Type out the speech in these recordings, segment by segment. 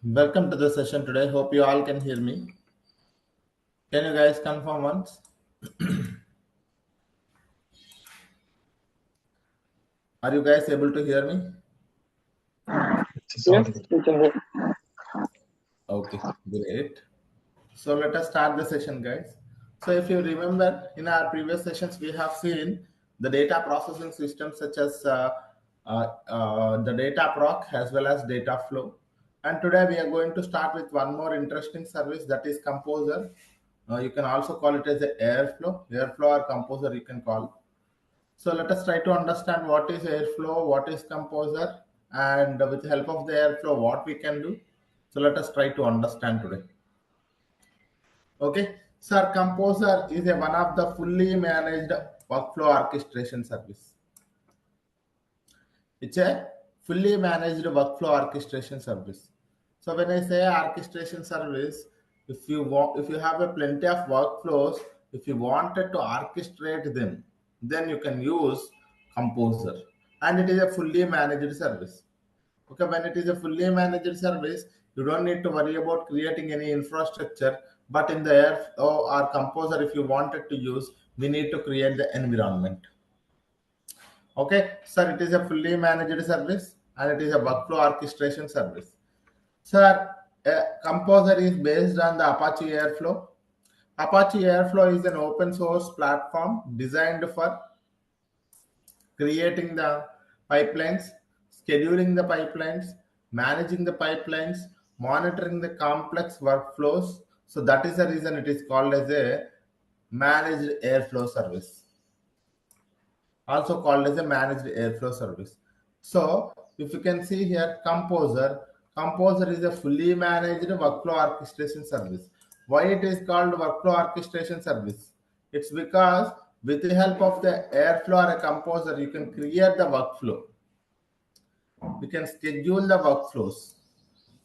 Welcome to the session today. Hope you all can hear me. Can you guys confirm once? Are you guys able to hear me? Yes, we can hear. Okay, great. So let us start the session, guys. So if you remember, in our previous sessions, we have seen the data processing systems such as the data proc as well as data flow. And today we are going to start with one more interesting service, that is Composer. You can also call it as the Airflow or Composer you can call. So let us try to understand what is Airflow, what is Composer, and with the help of the Airflow, what we can do. So let us try to understand today. Okay, sir, Composer is one of the fully managed workflow orchestration service. It's a fully managed workflow orchestration service. So when I say orchestration service, if you have a plenty of workflows, if you wanted to orchestrate them, then you can use Composer, and it is a fully managed service. Okay, when it is a fully managed service, you don't need to worry about creating any infrastructure. But in the Airflow or Composer, if you wanted to use, we need to create the environment. Okay, sir, it is a fully managed service and it is a workflow orchestration service. Sir, Composer is based on the Apache Airflow. Apache Airflow is an open source platform designed for creating the pipelines, scheduling the pipelines, managing the pipelines, monitoring the complex workflows. So that is the reason it is called as a managed airflow service, also called as a managed airflow service. So if you can see here, Composer is a fully managed workflow orchestration service. Why it is called workflow orchestration service? It's because with the help of the Airflow or a Composer, you can create the workflow. We can schedule the workflows.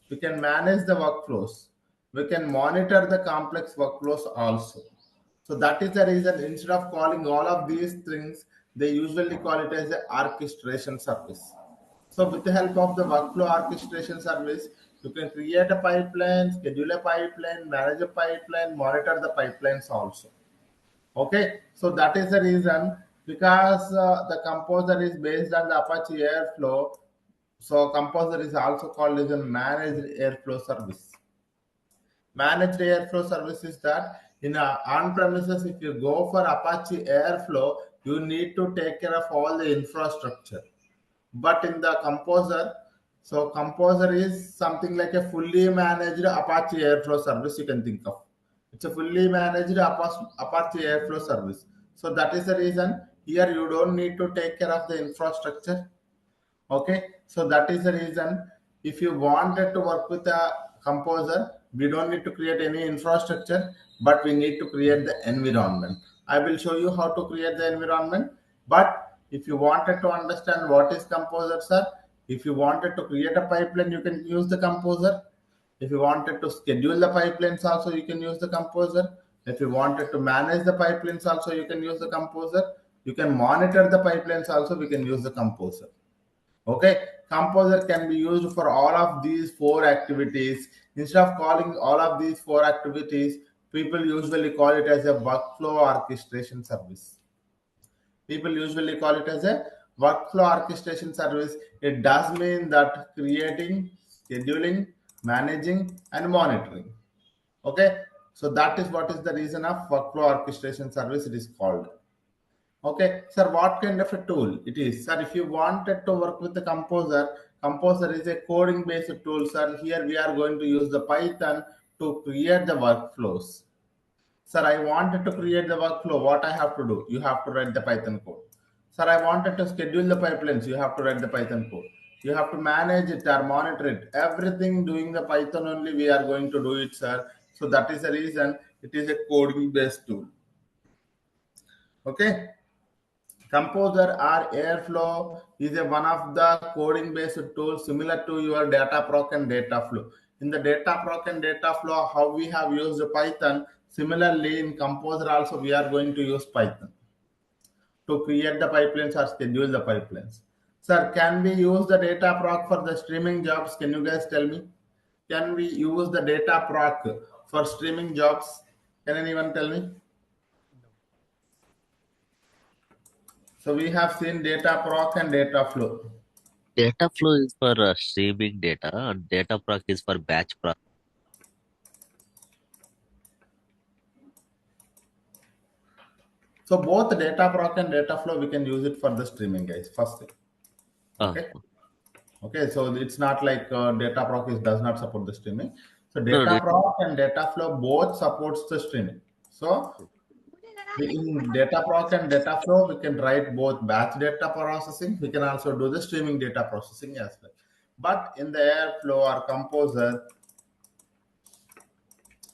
We can manage the workflows. We can monitor the complex workflows also. So that is the reason instead of calling all of these things, they usually call it as an orchestration service. So with the help of the workflow orchestration service, you can create a pipeline, schedule a pipeline, manage a pipeline, monitor the pipelines also. Okay, so that is the reason, because the Composer is based on the Apache Airflow. So Composer is also called as a managed airflow service. Managed airflow service is that in on-premises, if you go for Apache Airflow, you need to take care of all the infrastructure. But in the Composer, so Composer is something like a fully managed Apache Airflow service you can think of. It's a fully managed Apache Airflow service. So that is the reason here you don't need to take care of the infrastructure. Okay, so that is the reason if you wanted to work with a Composer, we don't need to create any infrastructure, but we need to create the environment. I will show you how to create the environment. But if you wanted to understand what is Composer, sir, if you wanted to create a pipeline, you can use the Composer. If you wanted to schedule the pipelines also, you can use the Composer. If you wanted to manage the pipelines also, you can use the Composer. You can monitor the pipelines also, we can use the Composer. Okay, Composer can be used for all of these four activities. Instead of calling all of these four activities, people usually call it as a workflow orchestration service. People usually call it as a workflow orchestration service. It does mean that creating, scheduling, managing, and monitoring. Okay, so that is what is the reason of workflow orchestration service. It is called. Okay, sir, what kind of a tool it is? Sir, if you wanted to work with the Composer, Composer is a coding-based tool, sir. Here we are going to use the Python to create the workflows. Sir, I wanted to create the workflow. What I have to do? You have to write the Python code. Sir, I wanted to schedule the pipelines. You have to write the Python code. You have to manage it or monitor it. Everything doing the Python only we are going to do it, sir. So that is the reason it is a coding-based tool. Okay. Composer or Airflow is one of the coding-based tools similar to your data proc and data flow. In the data proc and data flow, how we have used Python, similarly in Composer also we are going to use Python to create the pipelines or schedule the pipelines. Sir, can we use the data proc for the streaming jobs? Can you guys tell me? can we use the data proc for streaming jobs? Can anyone tell me? So we have seen data proc and data flow. Data flow is for streaming data, and data proc is for batch proc. So both data proc and data flow, we can use it for the streaming, guys. First thing. Oh, Okay. Okay. So it's not like data proc does not support the streaming. So no, data proc and data flow both supports the streaming. So in data proc and data flow, we can write both batch data processing. We can also do the streaming data processing as well. But in the Airflow or Composer,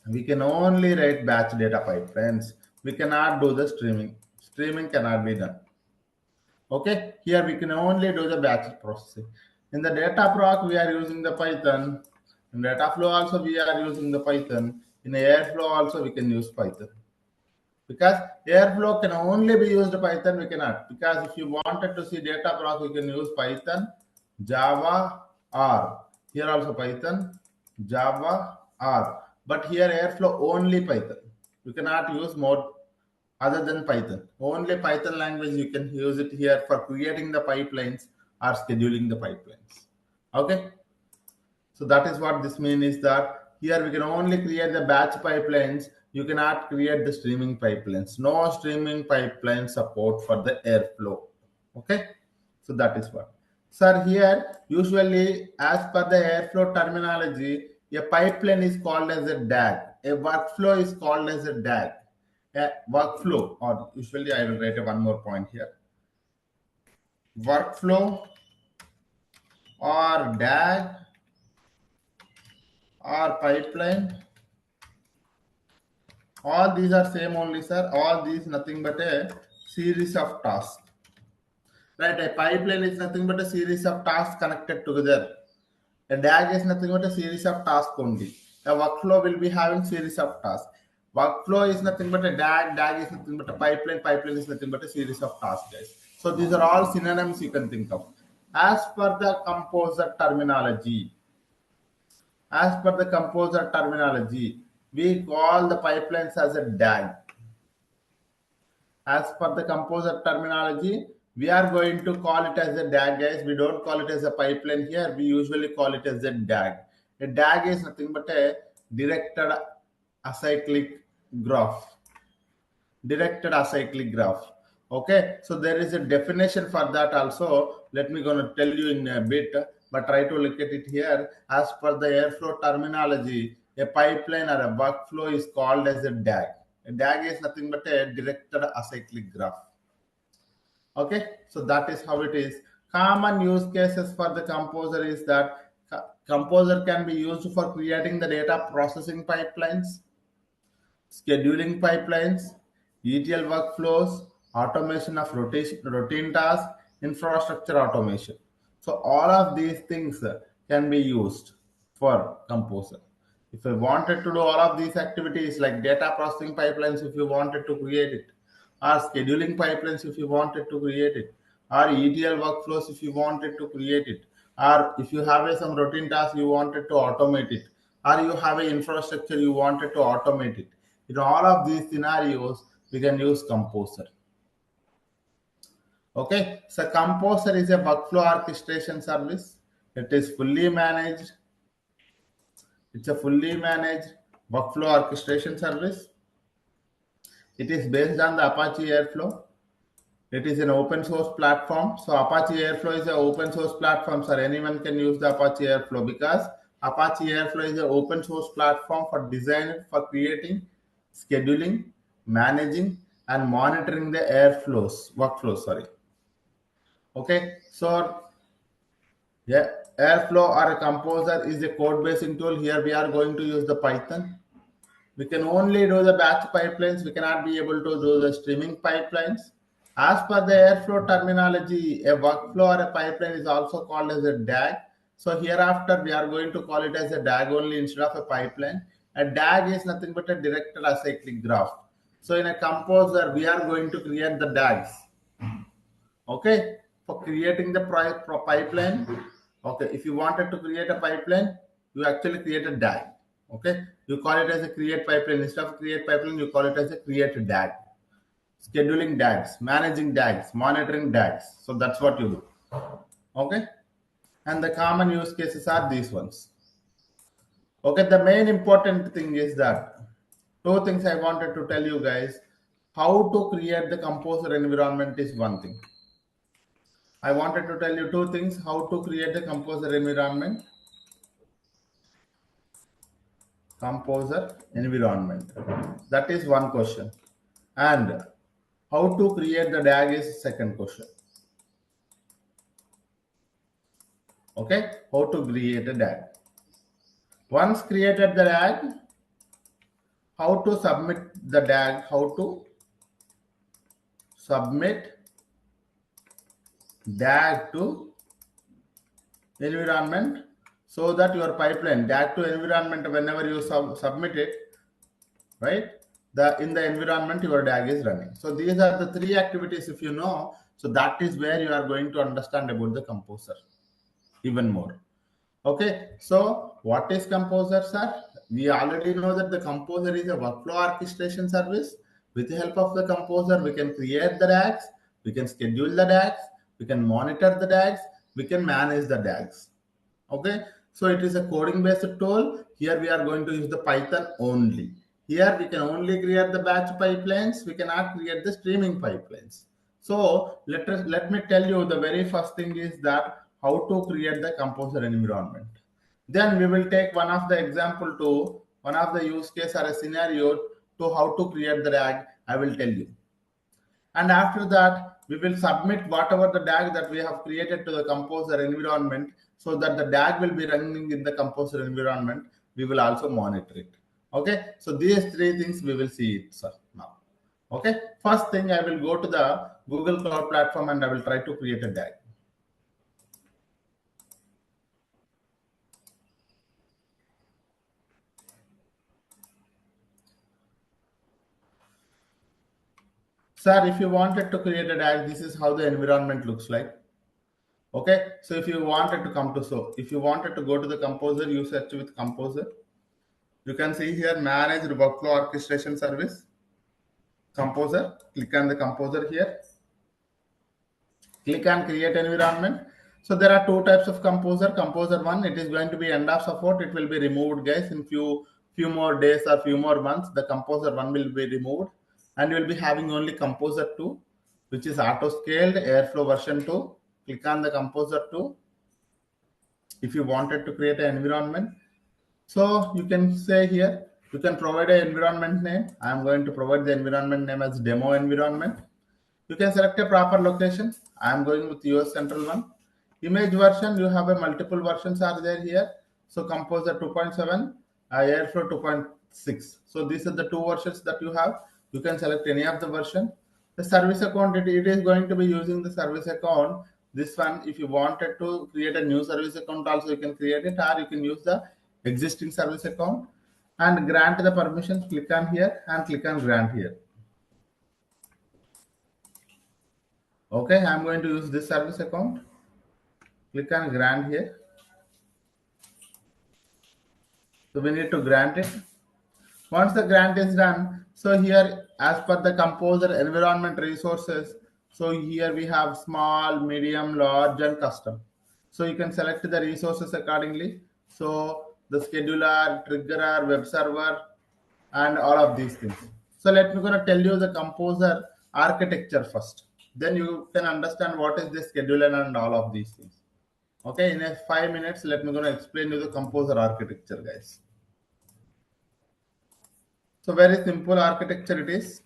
we can only write batch data pipelines. We cannot do the streaming. Streaming cannot be done. Okay, here we can only do the batch processing. In the data proc, we are using the Python. In data flow also, we are using the Python. In Airflow also, we can use Python. Because Airflow can only be used Python, we cannot. Because if you wanted to see data proc, you can use Python, Java, R. Here also Python, Java, R. But here Airflow only Python. You cannot use more other than Python. Only Python language you can use it here for creating the pipelines or scheduling the pipelines. Okay. So that is what this means is that here we can only create the batch pipelines. You cannot create the streaming pipelines. No streaming pipeline support for the Airflow. Okay. So that is what. Sir, here usually as per the Airflow terminology, a pipeline is called as a DAG. A workflow is called as a DAG. A workflow, or usually I will write one more point here. Workflow or DAG or pipeline, all these are same only, sir. All these nothing but a series of tasks, right? A pipeline is nothing but a series of tasks connected together. A DAG is nothing but a series of tasks only. A workflow will be having series of tasks. Workflow is nothing but a DAG. DAG is nothing but a pipeline. Pipeline is nothing but a series of tasks, guys. So these are all synonyms you can think of. As per the composer terminology, we call the pipelines as a DAG. As per the composer terminology, we are going to call it as a DAG, guys. We don't call it as a pipeline here. We usually call it as a DAG. A DAG is nothing but a directed acyclic graph. Directed acyclic graph. Okay, so there is a definition for that also. Let me gonna tell you in a bit, but try to look at it here. As per the Airflow terminology, a pipeline or a workflow is called as a DAG. A DAG is nothing but a directed acyclic graph. Okay, so that is how it is. Common use cases for the composer is that composer can be used for creating the data processing pipelines, scheduling pipelines, ETL workflows, automation of routine tasks, infrastructure automation. So all of these things can be used for Composer. If I wanted to do all of these activities like data processing pipelines, if you wanted to create it, or scheduling pipelines if you wanted to create it, or ETL workflows if you wanted to create it, or if you have some routine task you wanted to automate it, or you have an infrastructure you wanted to automate it. In all of these scenarios, we can use Composer. Okay, so Composer is a workflow orchestration service. It is fully managed. It's a fully managed workflow orchestration service. It is based on the Apache Airflow. It is an open source platform. So Apache Airflow is an open source platform, sir. Anyone can use the Apache Airflow because Apache Airflow is an open source platform for design for creating, scheduling, managing, and monitoring the workflows. Sorry. Okay. So yeah, Airflow or a Composer is a code basing tool. Here we are going to use the Python. We can only do the batch pipelines. We cannot be able to do the streaming pipelines. As per the Airflow terminology, a workflow or a pipeline is also called as a DAG. So hereafter, we are going to call it as a DAG only instead of a pipeline. A DAG is nothing but a directed acyclic graph. So in a composer, we are going to create the DAGs. Okay, for creating the pipeline. Okay, if you wanted to create a pipeline, you actually create a DAG. Okay, you call it as a create pipeline. Instead of create pipeline, you call it as a create DAG. Scheduling DAGs, managing DAGs, monitoring DAGs. So that's what you do. Okay, and the common use cases are these ones. Okay, the main important thing is that two things I wanted to tell you guys. How to create the composer environment is one thing. I wanted to tell you two things. How to create the composer environment. Composer environment. That is one question. And how to create the DAG is second question. Okay, how to create a DAG. Once created the DAG, how to submit the DAG, how to submit DAG to environment so that your pipeline DAG to environment, whenever you submit it, right, the in the environment your DAG is running. So these are the three activities. If you know, so that is where you are going to understand about the composer even more. Okay, so what is composer, sir? We already know that the composer is a workflow orchestration service. With the help of the composer, we can create the DAGs, we can schedule the DAGs, we can monitor the DAGs, we can manage the DAGs. Okay, so it is a coding based tool. Here we are going to use the Python only. Here we can only create the batch pipelines, we cannot create the streaming pipelines. So let me tell you, the very first thing is that how to create the composer environment. Then we will take one of the example to one of the use case or a scenario to how to create the DAG. I will tell you. And after that, we will submit whatever the DAG that we have created to the composer environment, so that the DAG will be running in the composer environment. We will also monitor it. Okay, so these three things we will see it, sir, now. Okay, first thing, I will go to the Google Cloud Platform and I will try to create a DAG. Sir, if you wanted to create a DAG, this is how the environment looks like. Okay, so if you wanted to come to, so if you wanted to go to the composer, you search with composer. You can see here manage workflow orchestration service, composer. Click on the composer here. Click on create environment. So there are two types of composer. Composer one, it is going to be end of support. It will be removed, guys, in few more days or few more months. The composer one will be removed, and you will be having only composer two, which is auto scaled airflow version 2. Click on the composer 2 if you wanted to create an environment. So you can say here, you can provide an environment name. I'm going to provide the environment name as demo environment. You can select a proper location. I'm going with US Central one. Image version, you have a multiple versions are there here. So Composer 2.7, Airflow 2.6. So these are the two versions that you have. You can select any of the version. The service account, it is going to be using the service account. This one, if you wanted to create a new service account also, you can create it, or you can use the existing service account and grant the permissions. Click on here and click on grant here. Okay, I'm going to use this service account. Click on grant here. So we need to grant it. Once the grant is done, so here as per the composer environment resources, so here we have small, medium, large and custom. So you can select the resources accordingly. So the scheduler, triggerer, web server, and all of these things. So let me gonna tell you the composer architecture first. Then you can understand what is the scheduler and all of these things. Okay, in a 5 minutes, let me gonna explain you the composer architecture, guys. So very simple architecture it is.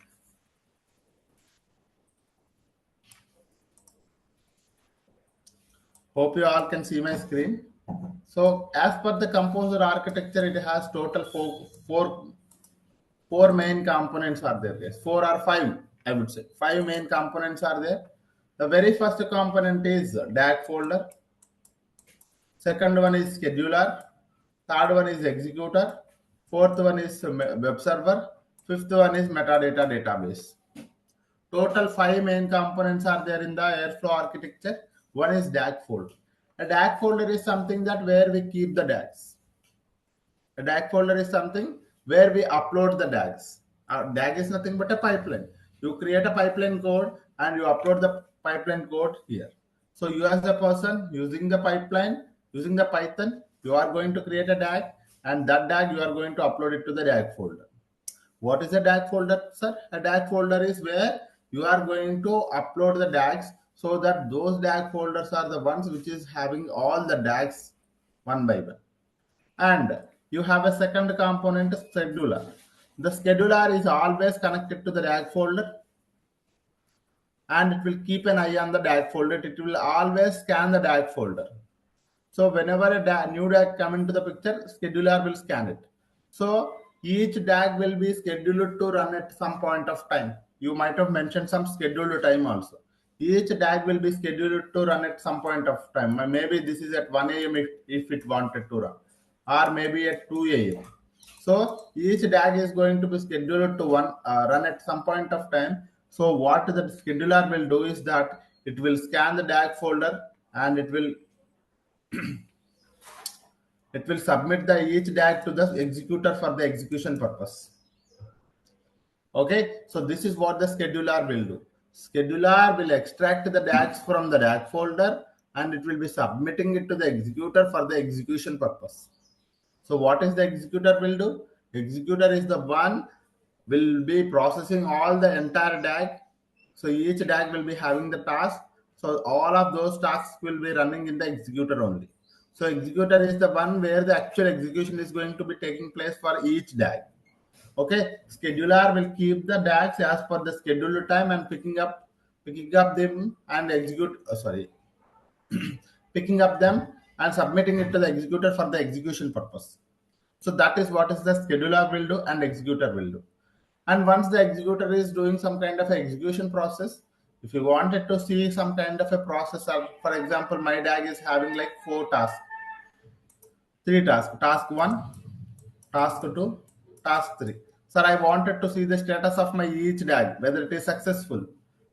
Hope you all can see my screen. So as per the composer architecture, it has total four main components are there, guys. Four or five, I would say. Five main components are there. The very first component is DAG folder. Second one is scheduler. Third one is executor. Fourth one is web server. Fifth one is metadata database. Total five main components are there in the Airflow architecture. One is DAG folder. A DAG folder is something that where we keep the DAGs. A DAG folder is something where we upload the DAGs. DAG is nothing but a pipeline. You create a pipeline code and you upload the pipeline code here. So you as a person using the pipeline, using the Python, you are going to create a DAG, and that DAG you are going to upload it to the DAG folder. What is a DAG folder, sir? A DAG folder is where you are going to upload the DAGs, so that those DAG folders are the ones which is having all the DAGs one by one. And you have a second component, scheduler. The scheduler is always connected to the DAG folder, and it will keep an eye on the DAG folder. It will always scan the DAG folder. So whenever a new DAG come into the picture, scheduler will scan it. So each DAG will be scheduled to run at some point of time. You might have mentioned some scheduled time also. Each DAG will be scheduled to run at some point of time. Maybe this is at 1 a.m. if it wanted to run, or maybe at 2 a.m. So each DAG is going to be scheduled to run at some point of time. So what the scheduler will do is that it will scan the DAG folder, and it will submit the each DAG to the executor for the execution purpose. Okay, so this is what the scheduler will do. Scheduler will extract the DAGs from the DAG folder, and it will be submitting it to the executor for the execution purpose. So what is the executor will do? Executor is the one will be processing all the entire DAG. So each DAG will be having the task. So all of those tasks will be running in the executor only. So executor is the one where the actual execution is going to be taking place for each DAG. Okay, scheduler will keep the DAGs as per the scheduled time and picking up them and picking up them and submitting it to the executor for the execution purpose. So that is what is the scheduler will do and executor will do. And once the executor is doing some kind of execution process, if you wanted to see some kind of a process, for example, my DAG is having like 3 tasks. Task 1, task 2, task 3. Sir, I wanted to see the status of my each DAG, whether it is successful,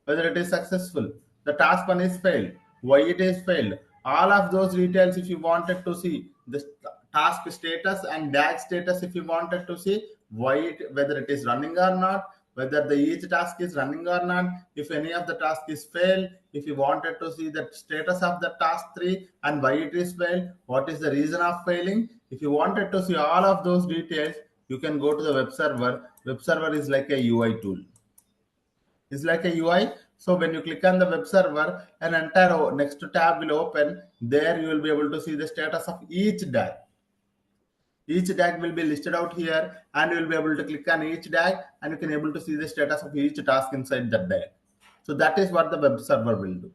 the task 1 is failed, why it is failed. All of those details, if you wanted to see the task status and DAG status, if you wanted to see whether it is running or not, whether the each task is running or not, if any of the task is failed, if you wanted to see the status of the task 3 and why it is failed, what is the reason of failing, if you wanted to see all of those details, you can go to the web server. Web server is like a UI tool. It's like a UI. So when you click on the web server, an entire next tab will open. There you will be able to see the status of each DAG. Each DAG will be listed out here, and you will be able to click on each DAG, and you can able to see the status of each task inside that DAG. So that is what the web server will do.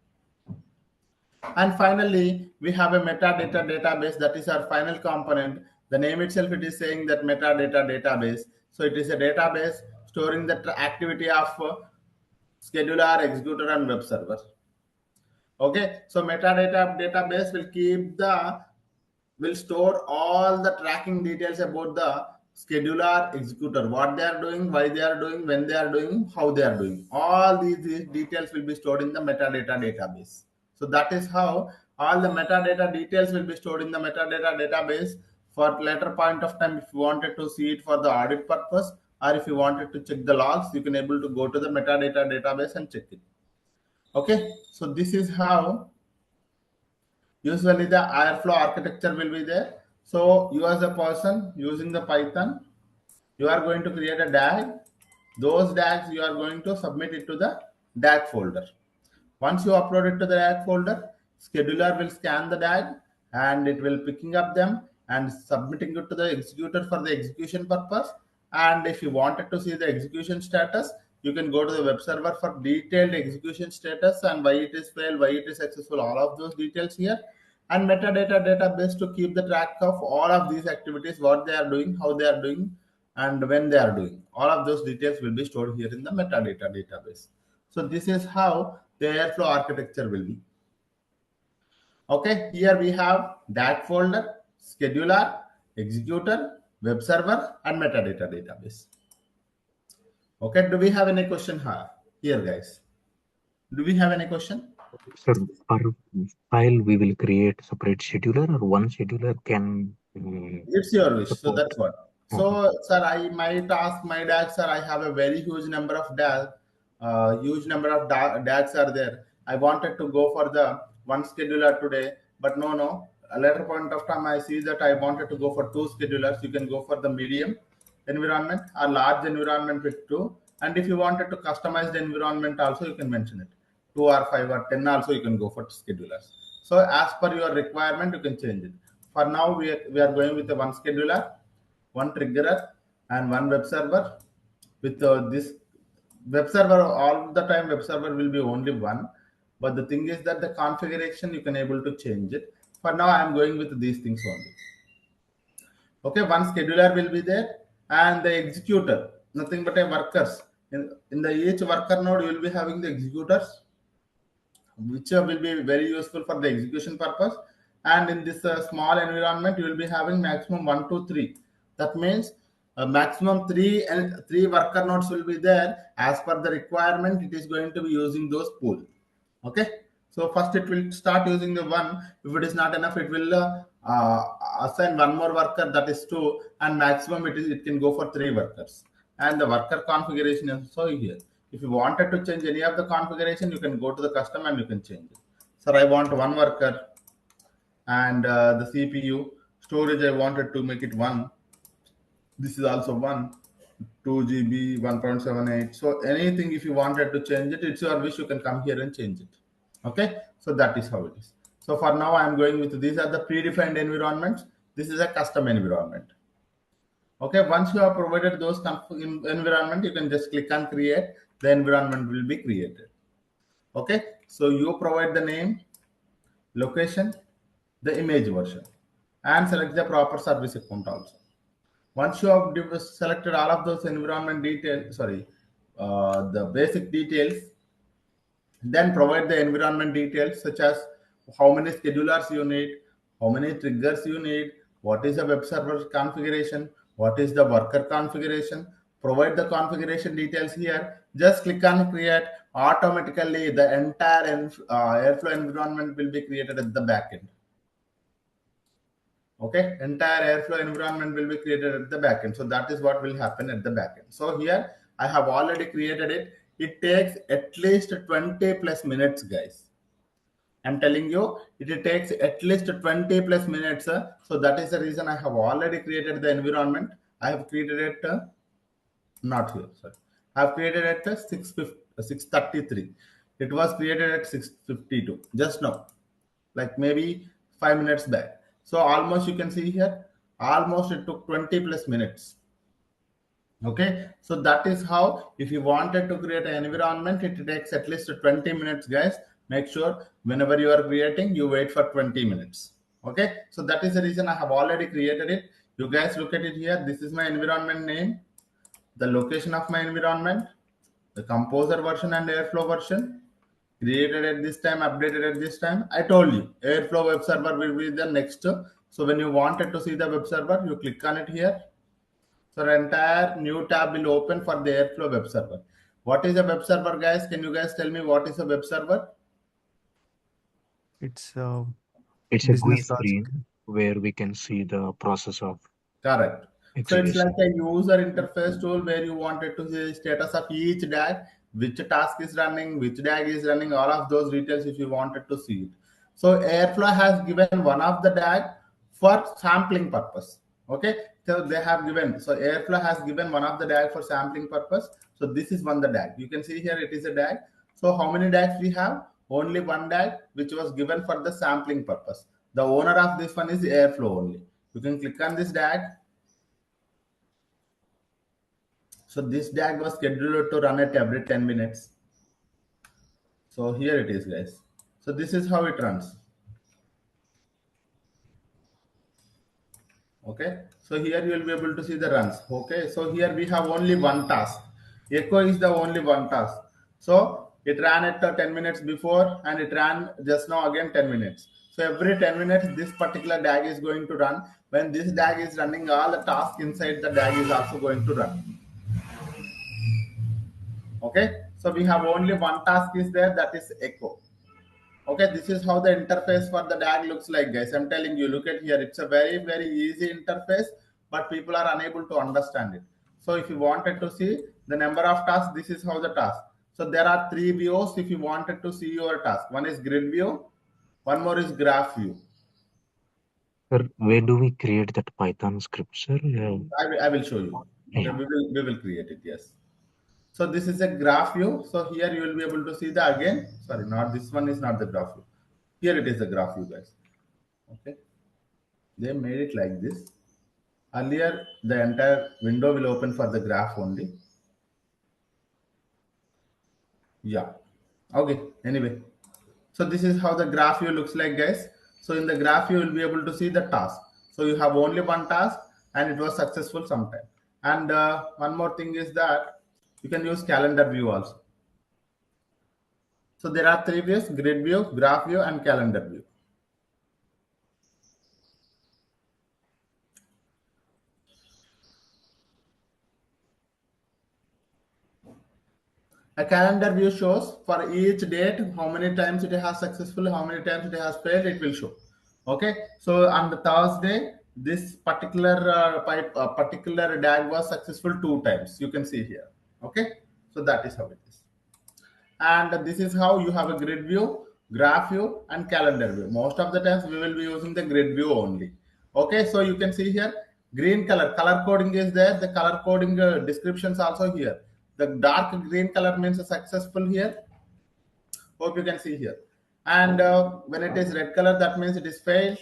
And finally, we have a metadata database. That is our final component. The name itself, it is saying that metadata database. So it is a database storing the activity of scheduler, executor, and web server. Okay, so metadata database will store all the tracking details about the scheduler, executor, what they are doing, why they are doing, when they are doing, how they are doing. All these details will be stored in the metadata database. So that is how all the metadata details will be stored in the metadata database. For later point of time, if you wanted to see it for the audit purpose, or if you wanted to check the logs, you can able to go to the metadata database and check it. Okay, so this is how usually the Airflow architecture will be there. So you as a person using the Python, you are going to create a DAG. Those DAGs you are going to submit it to the DAG folder. Once you upload it to the DAG folder, scheduler will scan the DAG, and it will picking up them and submitting it to the executor for the execution purpose. And if you wanted to see the execution status, you can go to the web server for detailed execution status and why it is failed, why it is successful, all of those details here. And metadata database to keep the track of all of these activities, what they are doing, how they are doing, and when they are doing. All of those details will be stored here in the metadata database. So this is how the Airflow architecture will be. Okay, here we have DAG folder, scheduler, executor, web server, and metadata database. Okay, do we have any question here, guys? Do we have any question? Sir, per file we will create separate scheduler, or one scheduler can It's your wish. So support. that's what. So, sir, I might ask my dad, sir, I have a very huge number of dads are there. I wanted to go for the one scheduler today, but no. A later point of time, I see that I wanted to go for two schedulers. You can go for the medium environment or large environment with two. And if you wanted to customize the environment, also you can mention it. 2 or 5 or 10 also you can go for schedulers. So as per your requirement, you can change it. For now, we are going with the one scheduler, one triggerer, and one web server. With this web server, all the time web server will be only one. But the thing is that the configuration you can able to change it. For now, I am going with these things only. Okay, one scheduler will be there, and the executor, nothing but a workers. In the each worker node, you will be having the executors which will be very useful for the execution purpose. And in this small environment, you will be having maximum 1 2 3. That means maximum three worker nodes will be there. As per the requirement, it is going to be using those pool. Okay, so first it will start using the one. If it is not enough, it will assign one more worker, that is two, and maximum it can go for three workers. And the worker configuration is also here. If you wanted to change any of the configuration, you can go to the custom and you can change it. Sir, I want one worker, and the CPU storage I wanted to make it one. This is also one. 2 GB, 1.78. So anything, if you wanted to change it, it's your wish. You can come here and change it. Okay, so that is how it is. So for now, I'm going with these are the predefined environments. This is a custom environment. Okay, once you have provided those environment, you can just click on create. The environment will be created. Okay, so you provide the name, location, the image version, and select the proper service account also. Once you have selected all of those environment details, the basic details, then provide the environment details such as how many schedulers you need, how many triggers you need, what is the web server configuration, what is the worker configuration. Provide the configuration details here. Just click on create. Automatically, the entire Airflow environment will be created at the backend. Okay, entire Airflow environment will be created at the backend. So that is what will happen at the backend. So here I have already created it. It takes at least 20 plus minutes, guys. I'm telling you, it takes at least 20 plus minutes. So that is the reason I have already created the environment. I have created it, not here, sorry. I have created it at 6:33. It was created at 6:52, just now, like maybe 5 minutes back. So almost you can see here, almost it took 20 plus minutes. Okay, so that is how, if you wanted to create an environment, it takes at least 20 minutes, guys. Make sure whenever you are creating, you wait for 20 minutes. Okay, so that is the reason I have already created it. You guys look at it here. This is my environment name, the location of my environment, the composer version and airflow version, created at this time, updated at this time. I told you airflow web server will be the next. So when you wanted to see the web server, you click on it here. So the entire new tab will open for the Airflow web server. What is a web server, guys? Can you guys tell me what is a web server? It's a It's a GUI business logic. screen where we can see the process of Correct. So it's like execution. a user interface tool where you wanted to see status of each DAG, which task is running, which DAG is running, all of those details if you wanted to see it. So Airflow has given one of the DAG for sampling purpose. Okay, so they have given, so Airflow has given one of the DAG for sampling purpose. So this is one the DAG. You can see here it is a DAG. So how many DAGs we have? Only one DAG, which was given for the sampling purpose. The owner of this one is Airflow only. You can click on this DAG. So this DAG was scheduled to run at every 10 minutes. So here it is, guys. So this is how it runs. Okay, so here you will be able to see the runs. Okay, so here we have only one task. Echo is the only one task. So it ran at 10 minutes before, and it ran just now again 10 minutes. So every 10 minutes, this particular DAG is going to run. When this DAG is running, all the tasks inside the DAG is also going to run. Okay, so we have only one task is there, that is echo. Okay, this is how the interface for the DAG looks like, guys. I'm telling you, look at here. It's a very, very easy interface, but people are unable to understand it. So if you wanted to see the number of tasks, this is how the task. So there are 3 views if you wanted to see your task. One is grid view, one more is graph view. Sir, where do we create that Python script, sir? I will show you. Okay, Yeah. we will create it, yes. So this is a graph view. So here you will be able to see the again. Sorry, not this one is not the graph view. Here it is the graph view, guys. Okay, they made it like this. Earlier, the entire window will open for the graph only. Yeah. Okay. Anyway, so this is how the graph view looks like, guys. So in the graph, you will be able to see the task. So you have only one task, and it was successful sometime. And one more thing is that you can use calendar view also. So there are 3 views: grid view, graph view, and calendar view. A calendar view shows for each date how many times it has successfully, how many times it has failed, it will show. Okay, so on the Thursday, this particular particular DAG was successful 2 times. You can see here. Okay, so that is how it is. And this is how you have a grid view, graph view, and calendar view. Most of the times we will be using the grid view only. Okay, so you can see here green color coding is there. The color coding descriptions also here. The dark green color means successful here. Hope you can see here. And when it is red color, that means it is failed.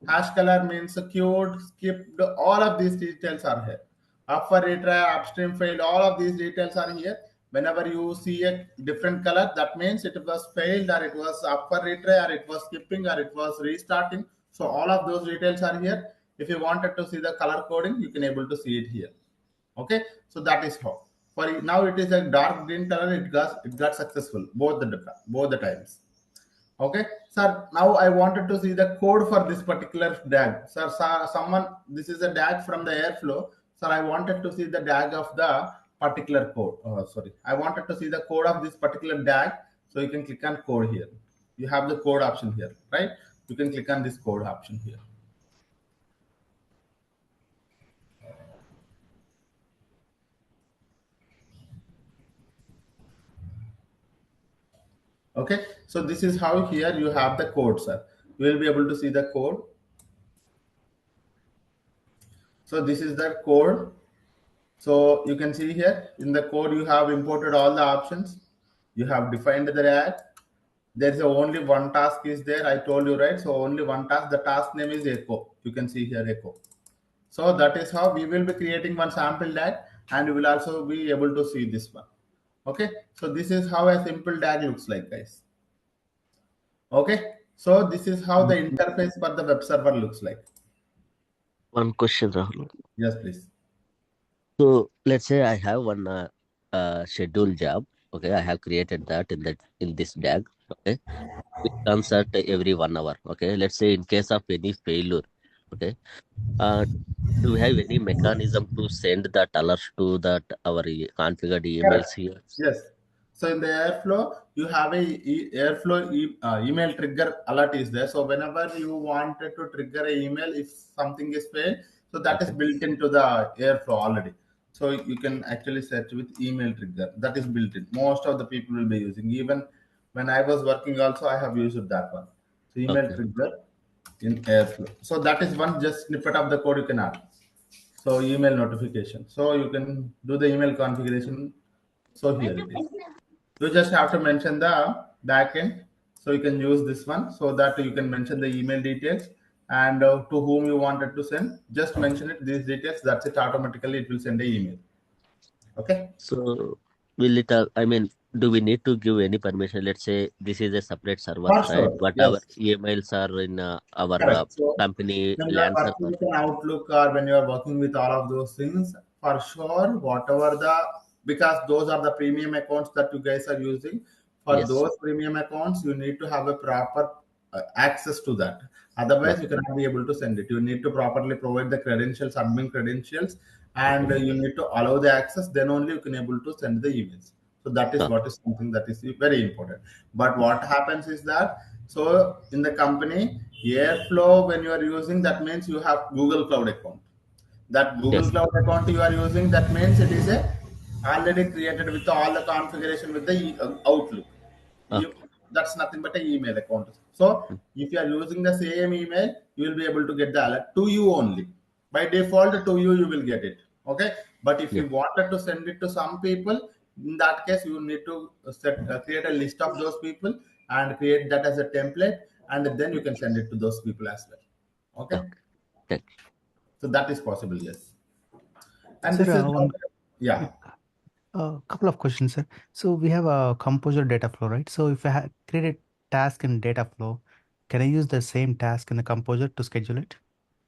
Hash color means queued, skipped. All of these details are here. Up for retry, upstream failed. All of these details are here. Whenever you see a different color, that means it was failed, or it was up for retry, or it was skipping, or it was restarting. So all of those details are here. If you wanted to see the color coding, you can able to see it here. Okay, so that is how. For now, it is a dark green color. It got successful both the times. Okay, sir. Now I wanted to see the code for this particular DAG. Sir, this is a DAG from the Airflow. Sir, I wanted to see the DAG of the particular code. Sorry, I wanted to see the code of this particular DAG. So you can click on code here. You have the code option here, right? You can click on this code option here. Okay, so this is how here you have the code, sir. You will be able to see the code. So this is the code. So you can see here in the code, you have imported all the options. You have defined the DAG. There is only one task is there. I told you, right? So only one task. The task name is echo. You can see here echo. So that is how we will be creating one sample DAG, and you will also be able to see this one. Okay. So this is how a simple DAG looks like, guys. Okay. So this is how the interface for the web server looks like. One question, Rahul. Yes, please. So let's say I have one scheduled job. Okay, I have created that in this DAG. Okay, it comes at every 1 hour. Okay, let's say in case of any failure. Okay, uh, do we have any mechanism to send that alert to that our configured emails Correct. here? Yes. So in the Airflow, you have a Airflow email trigger alert is there. So whenever you wanted to trigger a email, if something is failed, so that is Okay. built into the Airflow already. So you can actually search with email trigger. That is built in. Most of the people will be using. Even when I was working, also I have used that one. So email Okay. trigger in Airflow. So that is one just snippet of the code you can add. So email notification. So you can do the email configuration. So here it is. You just have to mention the backend. So you can use this one so that you can mention the email details and to whom you wanted to send. Just mention it, these details. That's it. Automatically, it will send the email. Okay. So will it? I mean, do we need to give any permission? Let's say this is a separate server, For right? sure. But our Yes. emails are in our Correct. So company when you are LAN working server. with an Outlook or when you are working with all of those things, for sure, whatever the because those are the premium accounts that you guys are using. For Yes. those premium accounts, you need to have a proper access to that. Otherwise, you Okay. cannot be able to send it. You need to properly provide the credentials, admin credentials, and Okay. you need to allow the access. Then only you can able to send the emails. So that is what is something that is very important. But what happens is that, so in the company, Airflow, when you are using, that means you have Google Cloud account. That Google Yes. Cloud account you are using, that means it is a already created with all the configuration with the Outlook. You, Okay. that's nothing but an email account. So Mm. if you are using the same email, you will be able to get the alert to you only. By default, to you will get it. Okay. But if Yeah. you wanted to send it to some people, in that case, you need to create a list of those people and create that as a template, and then you can send it to those people as well. Okay. Okay. Thank you. So that is possible, yes. And Sir, this is one yeah. couple of questions, sir. So we have a composer data flow, right? So if I create a task in data flow, can I use the same task in the composer to schedule it?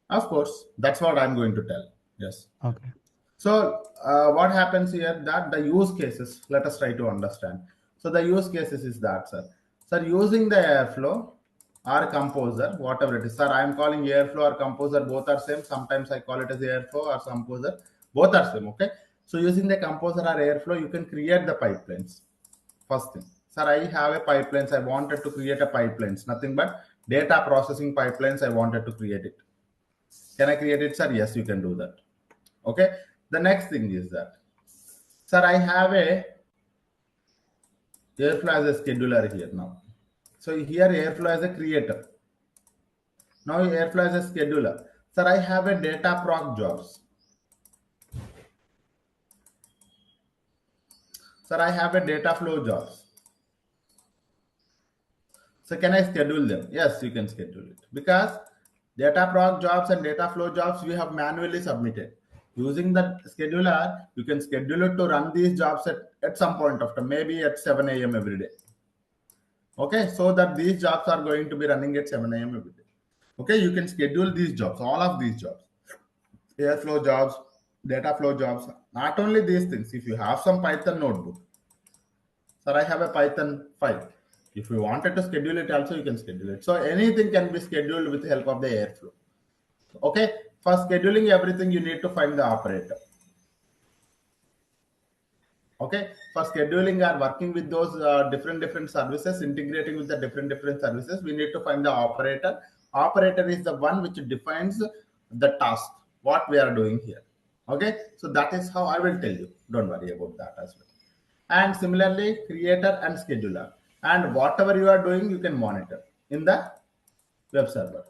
Of course, that's what I'm going to tell. Yes. Okay. So what happens here, that the use cases, let us try to understand. So the use cases is that, sir. Sir, using the Airflow or Composer, whatever it is. Sir, I am calling Airflow or Composer, both are same. Sometimes I call it as Airflow or Composer. Both are same, okay? So using the Composer or Airflow, you can create the pipelines. First thing. Sir, I have a pipelines. I wanted to create a pipelines. Nothing but data processing pipelines. I wanted to create it. Can I create it, sir? Yes, you can do that. Okay. The next thing is that, sir, I have a Airflow as a scheduler here now. So here Airflow as a creator. Now Airflow as a scheduler. Sir, I have a data proc jobs. Sir, I have a data flow jobs. So can I schedule them? Yes, you can schedule it, because data proc jobs and data flow jobs we have manually submitted. Using the scheduler, you can schedule it to run these jobs at some point of time, maybe at 7 a.m. every day. Okay, so that these jobs are going to be running at 7 a.m. every day. Okay, you can schedule these jobs, all of these jobs, airflow jobs, data flow jobs, not only these things. If you have some Python notebook, sir, I have a Python file. If you wanted to schedule it also, you can schedule it. So anything can be scheduled with the help of the Airflow. Okay, for scheduling everything, you need to find the operator. Okay, for scheduling or working with those different services, integrating with the different services, we need to find the operator. Operator is the one which defines the task, what we are doing here. Okay, so that is how I will tell you. Don't worry about that as well. And similarly, creator and scheduler, and whatever you are doing, you can monitor in the web server.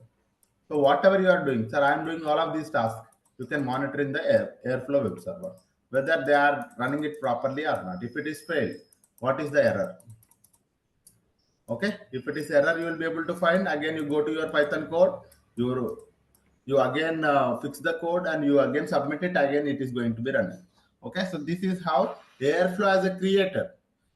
So whatever you are doing, sir, I am doing all of these tasks. You can monitor in the Airflow web server whether they are running it properly or not. If it is failed, what is the error? Okay, if it is error, you will be able to find. Again, you go to your Python code. You again fix the code and you again submit it. Again, it is going to be running. Okay, so this is how Airflow as a creator.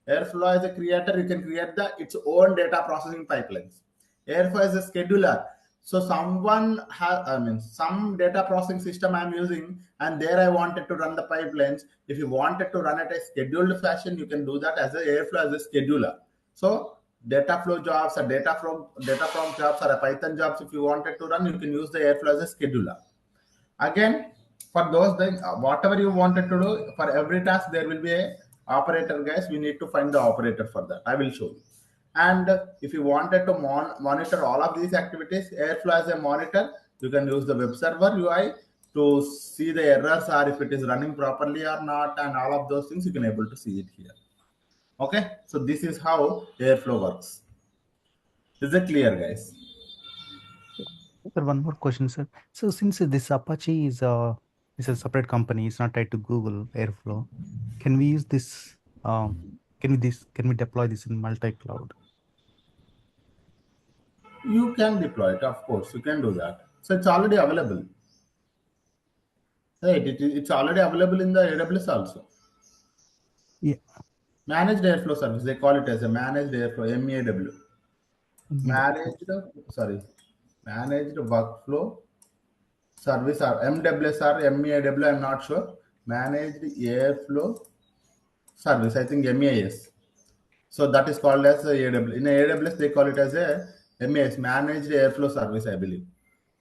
Airflow as a creator, you can create its own data processing pipelines. Airflow as a scheduler. So someone has, I mean, some data processing system I'm using, and there I wanted to run the pipelines. If you wanted to run it a scheduled fashion, you can do that as a Airflow as a scheduler. So data flow jobs or data prompt jobs or a Python jobs, if you wanted to run, you can use the Airflow as a scheduler. Again, for those things, whatever you wanted to do, for every task, there will be a operator, guys. We need to find the operator for that. I will show you. And if you wanted to monitor all of these activities, Airflow as a monitor, you can use the web server UI to see the errors or if it is running properly or not, and all of those things you can able to see it here. Okay, so this is how Airflow works. Is it clear, guys? Sir, one more question, sir. So since this Apache is a separate company, it's not tied to Google Airflow, can we use this? Can we deploy this in multi-cloud? You can deploy it, of course. You can do that. So it's already available. Right? It's already available in the AWS also. Yeah. Managed Airflow service. They call it as a managed Airflow, MEAW. Managed, sorry, managed workflow service or MWS or MEAW. I'm not sure. Managed Airflow service. I think MEAS. So that is called as AWS. In AWS, they call it as a MEAS, Managed Airflow Service, I believe.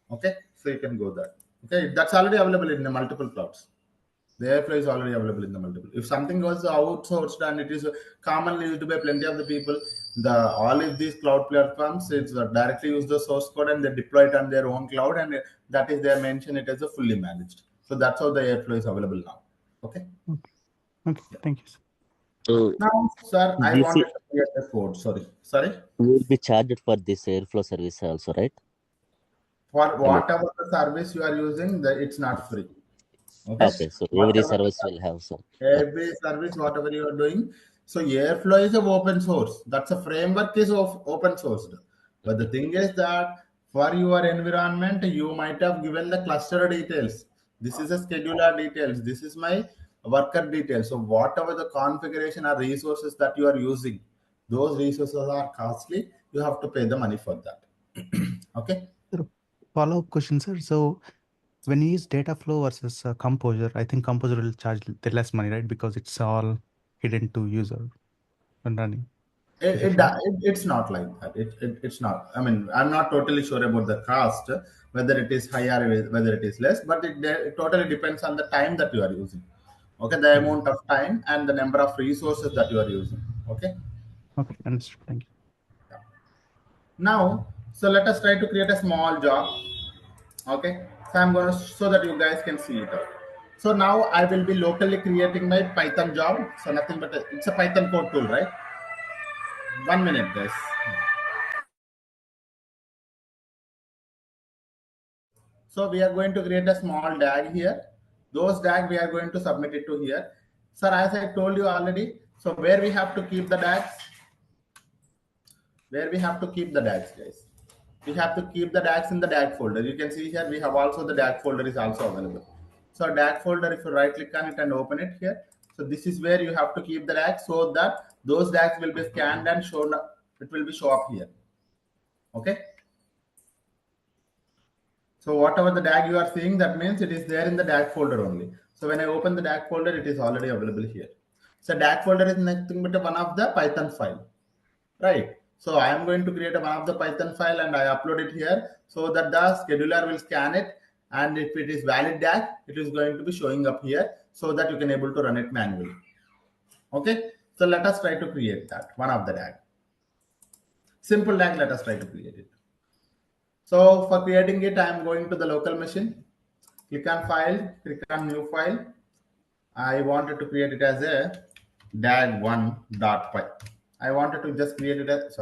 Okay, so you can go there. Okay, that's already available in the multiple clouds. The airflow is already available in the multiple. If something was outsourced and it is commonly used by plenty of the people, all of these cloud platforms, it's directly use the source code and they deploy it on their own cloud, and that is they mention it as a fully managed. So that's how the airflow is available now. Okay. Okay. Thank you, sir. So Now, sir, I this wanted to create a code. Sorry. will be charged for this airflow service also, right? For I mean, whatever the service you are using, it's not free. Okay. okay, so every Whatever service will have some. every service, whatever you are doing. So Airflow is of open source. That's a framework is of open sourced. But the thing is that for your environment, you might have given the cluster details. This is a scheduler details. This is my worker details. So whatever the configuration or resources that you are using, those resources are costly. You have to pay the money for that. Okay. Sir, follow-up question, sir. So when you use data flow versus Composer, I think Composer will charge the less money, right? Because it's all hidden to user and running. It's not like that. It's not. I mean, I'm not totally sure about the cost, whether it is higher, whether it is less, but it totally depends on the time that you are using. Okay, the amount of time and the number of resources that you are using. Okay. Okay, understood. Thank you. Now, so let us try to create a small job. Okay, so I'm going to so that you guys can see it out. So now I will be locally creating my Python job. So nothing but it's a Python code tool, right? 1 minute, guys. So we are going to create a small DAG here. Those DAG we are going to submit it to here. Sir, as I told you already, so where we have to keep the DAGs? Where we have to keep the DAGs, guys? We have to keep the DAGs in the DAG folder. You can see here we have also the DAG folder is also available. So DAG folder, if you right click on it and open it here, so this is where you have to keep the DAGs so that those DAGs will be scanned and shown up. It will be show up here. Okay. So whatever the DAG you are seeing, that means it is there in the DAG folder only. So when I open the DAG folder, it is already available here. So DAG folder is nothing but one of the Python file, right? So I am going to create one of the Python file and I upload it here so that the scheduler will scan it. And if it is valid DAG, it is going to be showing up here so that you can able to run it manually. Okay. So let us try to create that one of the DAG. Simple DAG, let us try to create it. So for creating it, I am going to the local machine, click on file, click on new file. I wanted to create it as a dag1.py. I wanted to just create it as,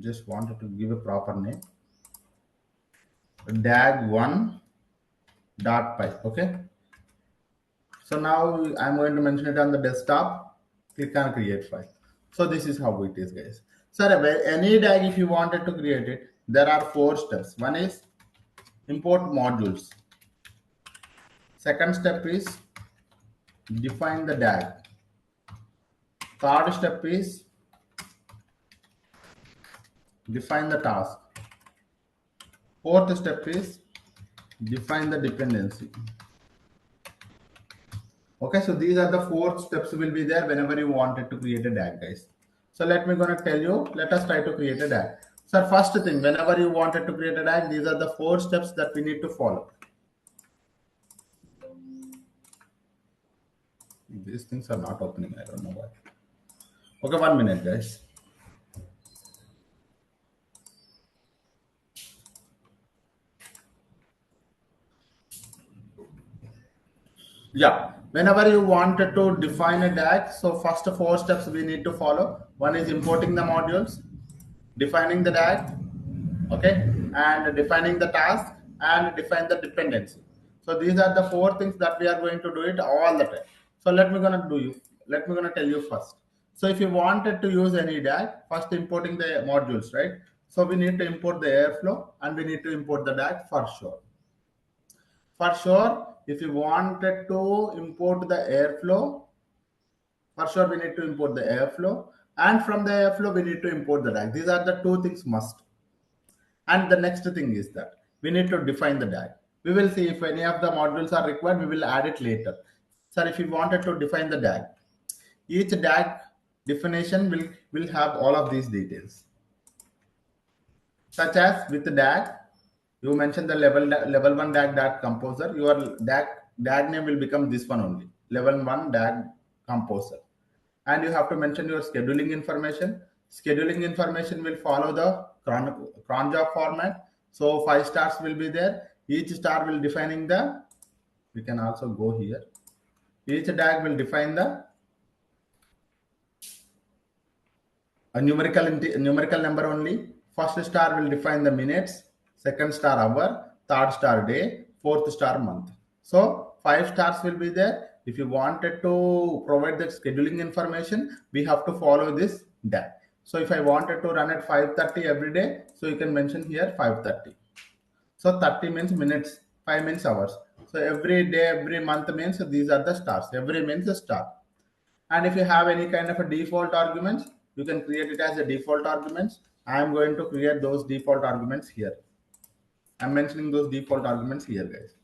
just wanted to give a proper name, dag1.py. Okay. So now I'm going to mention it on the desktop, click on create file. So this is how it is, guys. So any DAG, if you wanted to create it, there are 4 steps. One is import modules. Second step is define the DAG. Third step is define the task. Fourth step is define the dependency. Okay, so these are the 4 steps will be there whenever you wanted to create a DAG, guys. So let me gonna tell you, let us try to create a DAG. So first thing, whenever you wanted to create a DAG, these are the 4 steps that we need to follow. These things are not opening, I don't know why. Okay, 1 minute, guys. Yeah, whenever you wanted to define a DAG, so first 4 steps we need to follow. One is importing the modules, defining the DAG, okay, and defining the task and define the dependency. So these are the 4 things that we are going to do it all the time. So let me gonna tell you first. So if you wanted to use any DAG, first importing the modules, right? So we need to import the Airflow and we need to import the DAG for sure. For sure, if you wanted to import the Airflow, for sure we need to import the Airflow, and from the Airflow we need to import the DAG. These are the 2 things must. And the next thing is that we need to define the DAG. We will see if any of the modules are required, we will add it later. So if you wanted to define the DAG, each DAG definition will have all of these details. Such as with the DAG, you mentioned the level 1 DAG composer. Your DAG DAG name will become this one only, level 1 DAG composer. And you have to mention your scheduling information. Scheduling information will follow the cron job format. So 5 stars will be there. Each star will defining the, we can also go here. Each DAG will define the a numerical number only. First star will define the minutes, second star hour, third star day, fourth star month. So 5 stars will be there. If you wanted to provide the scheduling information, we have to follow this DAG. So if I wanted to run at 5:30 every day, so you can mention here 5:30. So 30 means minutes, 5 means hours. So every day, every month means these are the stars. Every means a star. And if you have any kind of a default arguments, you can create it as a default arguments. I am going to create those default arguments here. I'm mentioning those default arguments here, guys.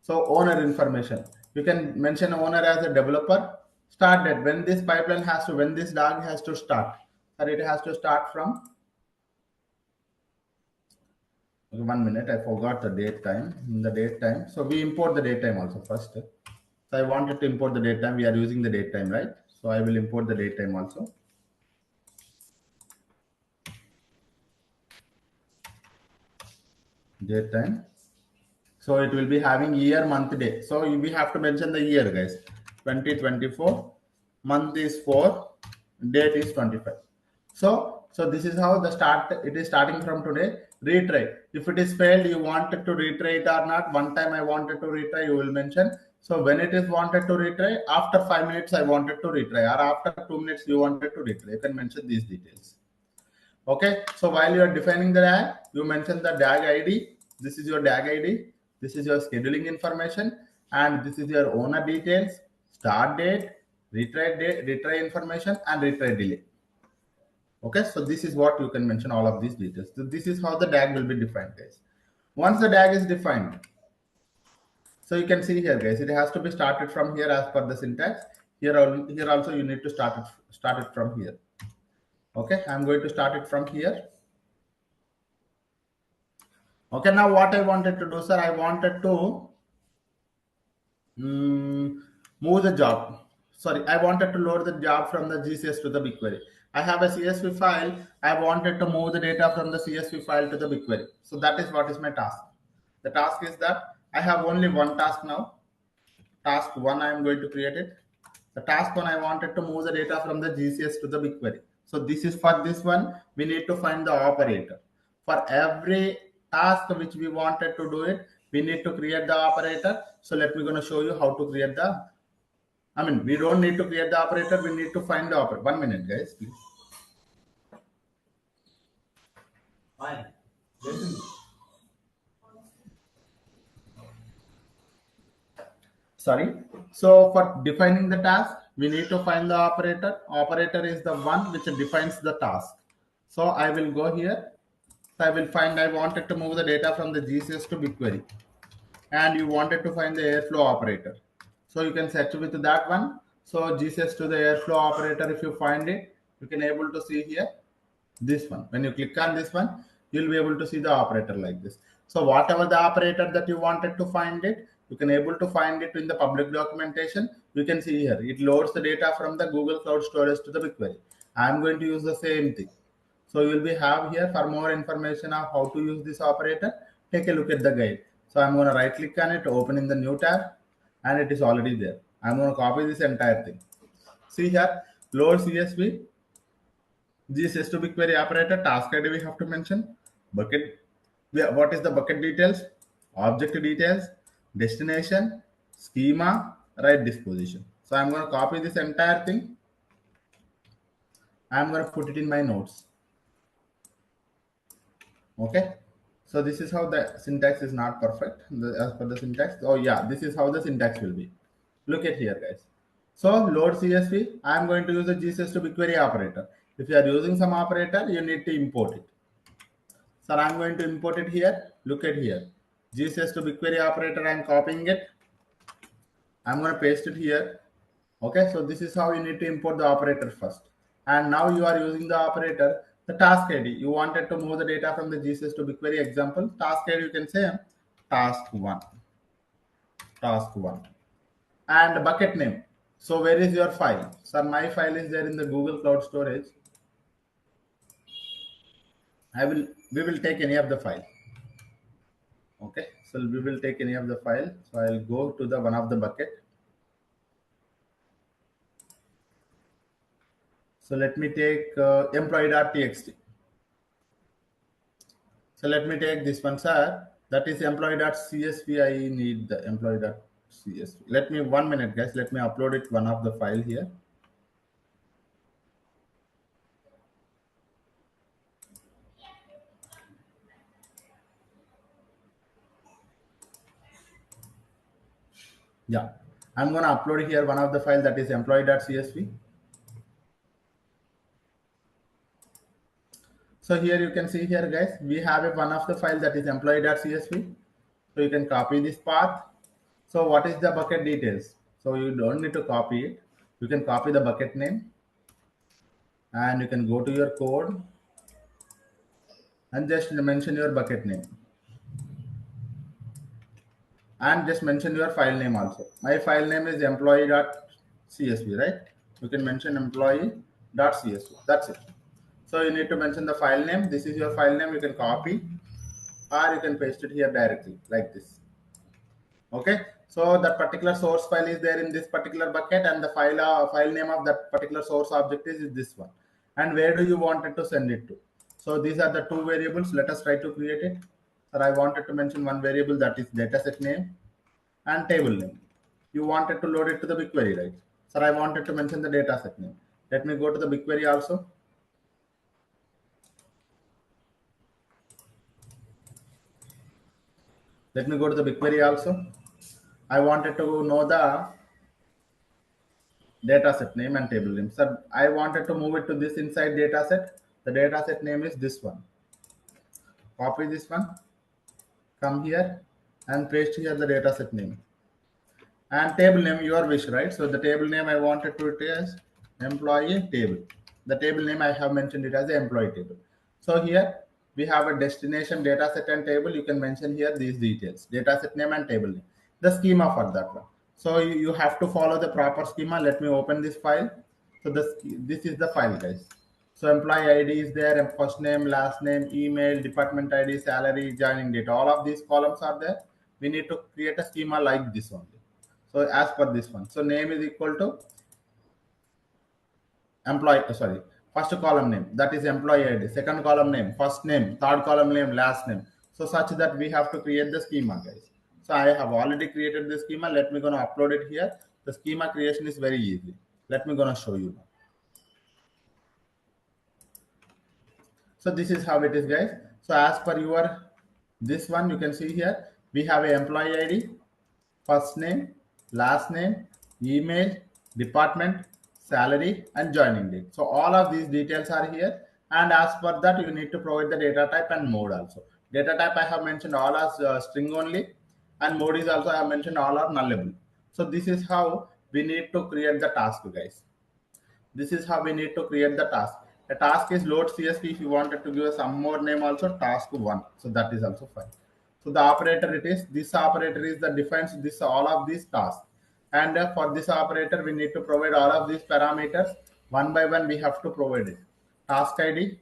So owner information, you can mention owner as a developer. Start date, when this pipeline has to, when this DAG has to start, or it has to start from, 1 minute, I forgot the date time. The date time. So we import the date time also first. So I wanted to import the date time. We are using the date time, right? So I will import the date time also. Date time. So it will be having year, month, day. So we have to mention the year, guys. 2024. Month is 4. Date is 25. So this is how the start. It is starting from today. Retry. If it is failed, you wanted to retry it or not. One time I wanted to retry, you will mention. So when it is wanted to retry, after 5 minutes I wanted to retry, or after 2 minutes you wanted to retry. You can mention these details. Okay. So while you are defining the DAG, you mention the DAG ID. This is your DAG ID. This is your scheduling information, and this is your owner details, start date, retry information, and retry delay. Okay, so this is what you can mention all of these details. So this is how the DAG will be defined, guys. Once the DAG is defined, so you can see here, guys, it has to be started from here as per the syntax. Here also you need to start it from here. Okay, I'm going to start it from here. Okay, now what I wanted to do, sir, I wanted to move the job. Sorry, I wanted to load the job from the GCS to the BigQuery. I have a CSV file. I wanted to move the data from the CSV file to the BigQuery. So that is what is my task. The task is that I have only one task now. Task 1, I am going to create it. The task 1, I wanted to move the data from the GCS to the BigQuery. So this is for this one, we need to find the operator. For every task which we wanted to do it, we need to create the operator. So let me going to show you how to create the, we don't need to create the operator, we need to find the operator. 1 minute, guys, please. Fine. Listen. Sorry. So for defining the task, we need to find the operator. Operator is the one which defines the task. So I will go here. So I will find, I wanted to move the data from the GCS to BigQuery. And you wanted to find the airflow operator. So you can search with that one. So GCS to the airflow operator, if you find it, you can able to see here this one. When you click on this one, you'll be able to see the operator like this. So whatever the operator that you wanted to find it, you can able to find it in the public documentation. You can see here, it loads the data from the Google Cloud Storage to the BigQuery. I'm going to use the same thing. So you'll be have here for more information of how to use this operator. Take a look at the guide. So I'm going to right click on it, open in the new tab, and it is already there. I'm going to copy this entire thing. See here, load CSV, GCS to BigQuery operator, task ID we have to mention, bucket, what is the bucket details, object details, destination, schema, right disposition. So I'm going to copy this entire thing. I'm going to put it in my notes. Okay. So this is how the syntax is not perfect as per the syntax. Oh yeah, this is how the syntax will be. Look at here, guys. So load CSV, I am going to use the GCS to BigQuery operator. If you are using some operator, you need to import it. So I'm going to import it here. Look at here. GCS to BigQuery operator, I'm copying it. I'm going to paste it here. Okay, so this is how you need to import the operator first. And now you are using the operator, the task ID. You wanted to move the data from the GCS to BigQuery example. Task ID, you can say task 1. task 1. And bucket name. So where is your file? Sir, my file is there in the Google Cloud Storage. We will take any of the file. Okay, so we will take any of the file. So I'll go to the one of the bucket. So let me take employee.txt. So let me take this one, sir. That is employee.csv. I need the employee.csv. Let me 1 minute, guys. Let me upload it one of the file here. Yeah, I'm gonna upload here one of the file that is employee.csv. So here you can see here, guys, we have a one of the file that is employee.csv. So you can copy this path. So what is the bucket details? So you don't need to copy it. You can copy the bucket name and you can go to your code and just mention your bucket name and just mention your file name also. My file name is employee.csv, right? You can mention employee.csv. That's it. So you need to mention the file name. This is your file name. You can copy or you can paste it here directly like this. Okay, so that particular source file is there in this particular bucket and the file name of that particular source object is this one. And where do you want it to send it to? So these are the two variables. Let us try to create it. Sir, I wanted to mention one variable, that is dataset name and table name. You wanted to load it to the BigQuery, right? Sir, I wanted to mention the dataset name. Let me go to the BigQuery also. Let me go to the BigQuery also. I wanted to know the dataset name and table name. So I wanted to move it to this inside dataset. The dataset name is this one. Copy this one, come here and paste here the dataset name. And table name, your wish, right? So the table name I wanted to it as employee table. The table name I have mentioned it as the employee table. So here we have a destination dataset and table. You can mention here these details, dataset name and table name, the schema for that one. So you have to follow the proper schema. Let me open this file. So this is the file, guys. So employee ID is there, first name, last name, email, department ID, salary, joining date. All of these columns are there. We need to create a schema like this only. So as per this one, so name is equal to employee, first column name, that is employee ID, second column name, first name, third column name, last name. So such that we have to create the schema, guys. So I have already created the schema. Let me gonna upload it here. The schema creation is very easy. Let me gonna show you now. So this is how it is, guys. So as per your this one, you can see here we have a employee ID, first name, last name, email, department, salary, and joining date. So all of these details are here. And as per that, you need to provide the data type and mode also. Data type I have mentioned all as string only, and mode is also I have mentioned all are nullable. So this is how we need to create the task, guys. This is how we need to create the task. A task is load CSV. If you wanted to give some more name also, task 1. So that is also fine. So the operator it is, this operator is the defines this all of these tasks. And for this operator, we need to provide all of these parameters. One by one, we have to provide it. Task ID,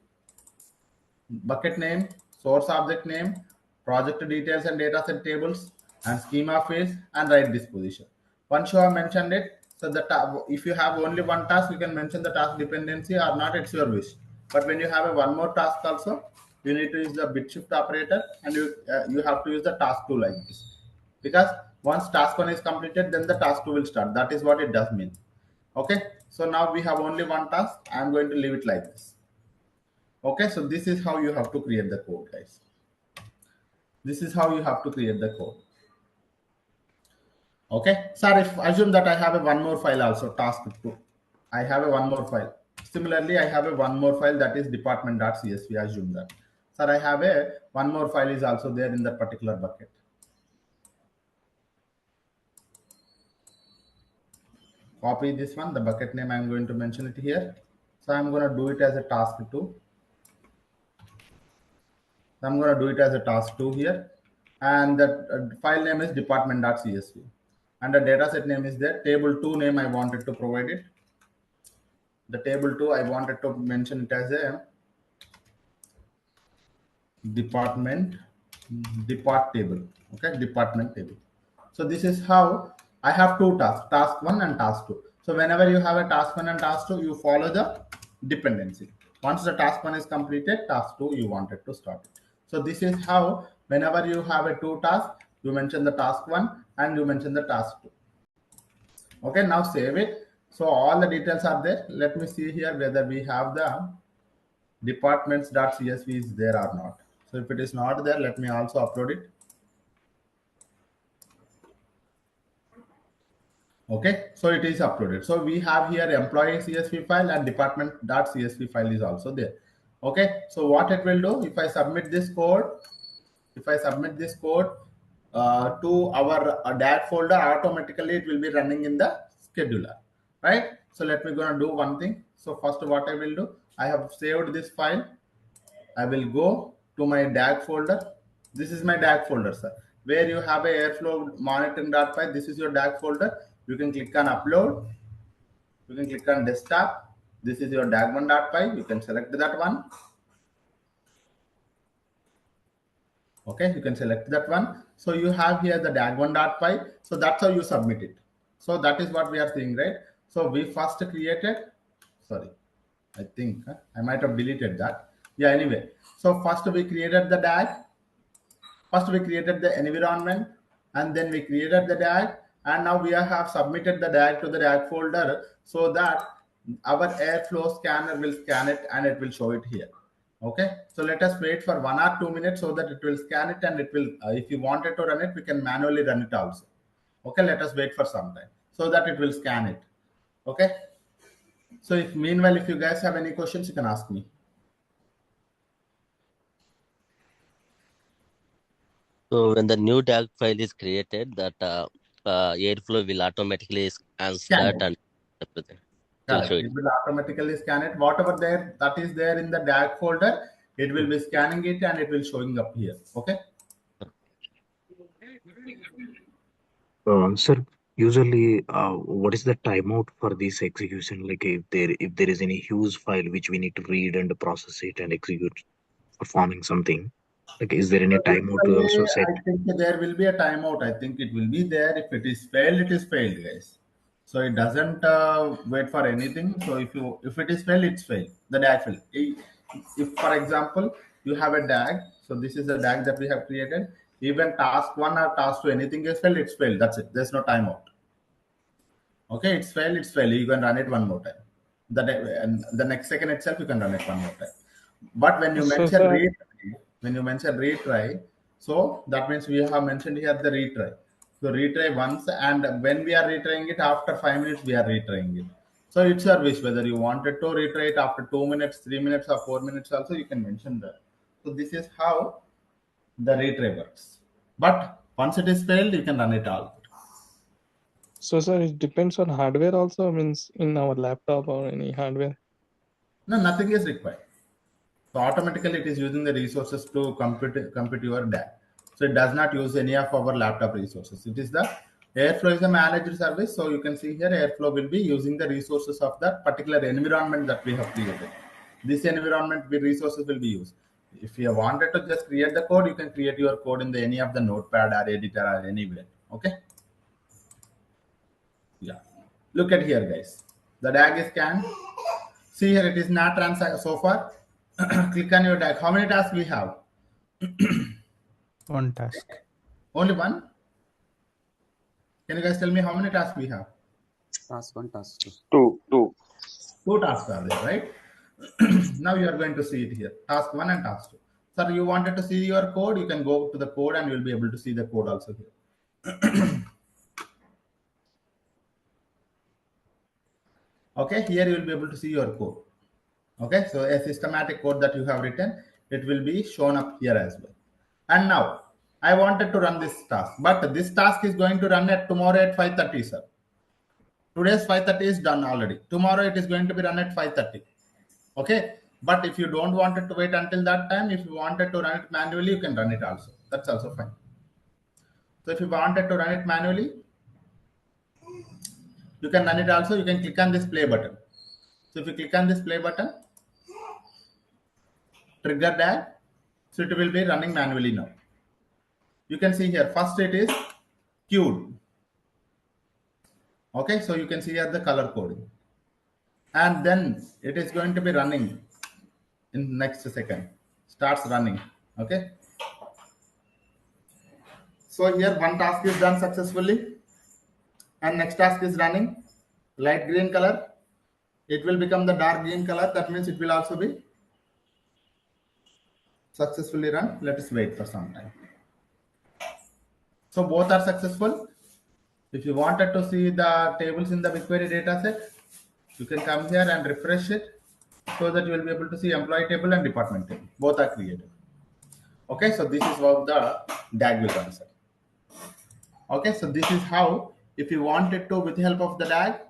bucket name, source object name, project details and dataset tables, and schema fields, and right disposition. Once you have mentioned it, so that if you have only one task, you can mention the task dependency or not, it's your wish. But when you have a one more task also, you need to use the bit shift operator, and you have to use the task 2 like this. Because once task 1 is completed, then the task 2 will start. That is what it does mean. Okay, so now we have only one task. I am going to leave it like this. Okay, so this is how you have to create the code, guys. This is how you have to create the code. Okay, sir, if assume that I have a one more file also, task 2. I have a one more file. Similarly, I have a one more file that is department.csv. Assume that. Sir, I have a one more file is also there in that particular bucket. Copy this one, the bucket name, I'm going to mention it here. So I'm going to do it as a task 2. I'm going to do it as a task 2 here. And that file name is department.csv. and the data set name is there. Table 2 name I wanted to provide it. The table 2 I wanted to mention it as a department table. Okay, department table. So this is how I have two tasks, task 1 and task 2. So whenever you have a task 1 and task 2, you follow the dependency. Once the task 1 is completed, task 2 you wanted to start it. So this is how whenever you have a two task, you mention the task 1 and you mention the task 2. Okay, now save it. So all the details are there. Let me see here whether we have the departments.csv is there or not. So if it is not there, let me also upload it. Okay, so it is uploaded. So we have here employee CSV file and department.csv file is also there. Okay, so what it will do, if I submit this code, to our DAG folder, automatically it will be running in the scheduler, right? So let me gonna do one thing. So first what I will do, I have saved this file. I will go to my DAG folder. This is my DAG folder, sir. Where you have a airflow monitoring.py, this is your DAG folder. You can click on upload. You can click on desktop. This is your dag1.py. You can select that one. Okay, you can select that one. So you have here the dag1.py. So that's how you submit it. So that is what we are seeing, right? So we first created, sorry, I think I might have deleted that. Yeah, anyway. So first we created the DAG. First we created the environment and then we created the DAG, and now we have submitted the DAG to the DAG folder so that our Airflow scanner will scan it and it will show it here. Okay, so let us wait for 1 or 2 minutes so that it will scan it, and it will, if you wanted to run it, we can manually run it also. Okay, let us wait for some time so that it will scan it. Okay, so if meanwhile, if you guys have any questions, you can ask me. So when the new DAG file is created, that Airflow will automatically scans Scan that it. and everything. Correct. It will automatically scan it. Whatever there that is there in the DAG folder, it will be scanning it and it will showing up here. Okay. Sir, usually, what is the timeout for this execution? Like if there is any huge file which we need to read and process it and execute, performing something, like is there any timeout to also set? I think there will be a timeout. I think it will be there. If it is failed, it is failed, guys. So it doesn't wait for anything. So if it is failed, it's failed. The DAG failed. If for example you have a DAG, so this is the DAG that we have created. Even task 1 or task 2, anything is failed, it's failed. That's it. There's no timeout. Okay, it's failed. It's failed. You can run it one more time. And the next second itself, you can run it one more time. But when you mention retry, so that means we have mentioned here the retry. So retry once, and when we are retrying it, after 5 minutes, we are retrying it. So it's your wish whether you wanted to retry it after 2 minutes, 3 minutes, or 4 minutes. Also, you can mention that. So this is how the retry works. But once it is failed, you can run it all. So, sir, it depends on hardware also, means in our laptop or any hardware? No, nothing is required. So automatically it is using the resources to compute your DAG. So it does not use any of our laptop resources. It is the Airflow is a managed service. So you can see here Airflow will be using the resources of that particular environment that we have created. This environment with resources will be used. If you wanted to just create the code, you can create your code in any of the notepad or editor or anywhere. Okay. Yeah. Look at here, guys. The DAG is scanned. See here, it is not transact so far. Click on your DAG. How many tasks we have? One task. Only one? Can you guys tell me how many tasks we have? Task 1, task 2. Two tasks are there, right? Now you are going to see it here. Task 1 and task 2. Sir, you wanted to see your code, you can go to the code and you'll be able to see the code also here. Okay, here you will be able to see your code. Okay, so a systematic code that you have written, it will be shown up here as well. And now I wanted to run this task, but this task is going to run at tomorrow at 5:30, sir. Today's 5:30 is done already. Tomorrow it is going to be run at 5:30. Okay, but if you don't want it to wait until that time, if you wanted to run it manually, you can run it also. That's also fine. So if you wanted to run it manually, You can run it also. You can click on this play button. So if you click on this play button, trigger DAG, so it will be running manually now. You can see here, first it is queued. Okay, so you can see here the color coding. And then it is going to be running in next second. Starts running. Okay. So here one task is done successfully. And next task is running. Light green color. It will become the dark green color. That means it will also be successfully run. Let us wait for some time. So both are successful. If you wanted to see the tables in the BigQuery dataset, you can come here and refresh it so that you will be able to see employee table and department table. Both are created. Okay, so this is how the DAG will answer. Okay, so this is how, if you wanted to, with the help of the DAG,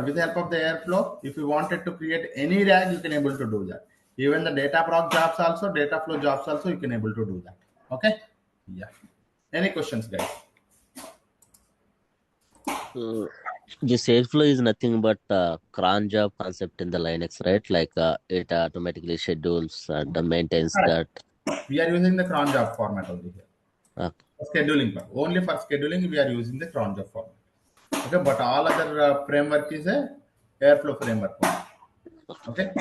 with the help of the Airflow, if you wanted to create any DAG, you can able to do that. Even the data proc jobs also, data flow jobs also, you can able to do that. Okay, yeah. Any questions, guys? This Airflow is nothing but cron job concept in the Linux, right? Like it automatically schedules and maintains that. We are using the cron job format only here. Okay. Scheduling part. Only for scheduling, we are using the cron job format. Okay, but all other framework is a Airflow framework. Okay,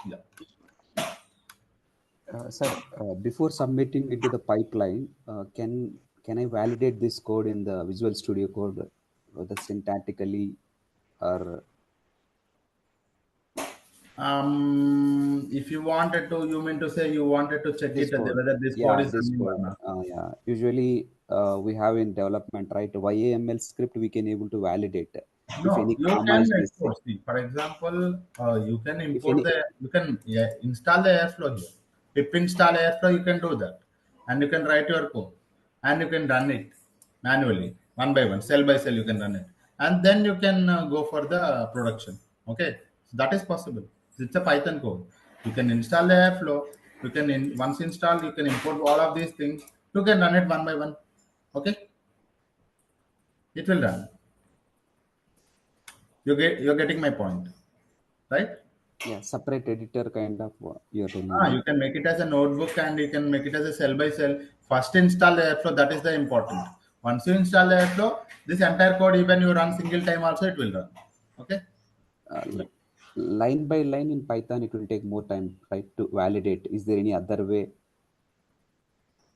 yeah. Sir, before submitting into the pipeline, can I validate this code in the Visual Studio Code, whether syntactically or? If you wanted to, you mean to say you wanted to check This it code. whether this Yeah, code is this running or code. not. Yeah. Usually, we have in development, right? YAML script we can able to validate if No, any you comma can is missing. export. See, for example, you can If import any, the, you can install the Airflow here. Pip install Airflow, you can do that, and you can write your code, and you can run it manually, one by one, cell by cell. You can run it, and then you can go for the production. Okay, so that is possible. It's a Python code. You can install the Airflow. You can once installed, you can import all of these things. You can run it one by one. Okay, it will run. You're getting my point, right? yeah, separate editor kind of you're telling, right? You can make it as a notebook and you can make it as a cell by cell. First install the Airflow, that is the important. Once you install the Airflow, this entire code, even you run single time also, it will run. Okay. Line by line in Python, it will take more time, right, to validate. Is there any other way?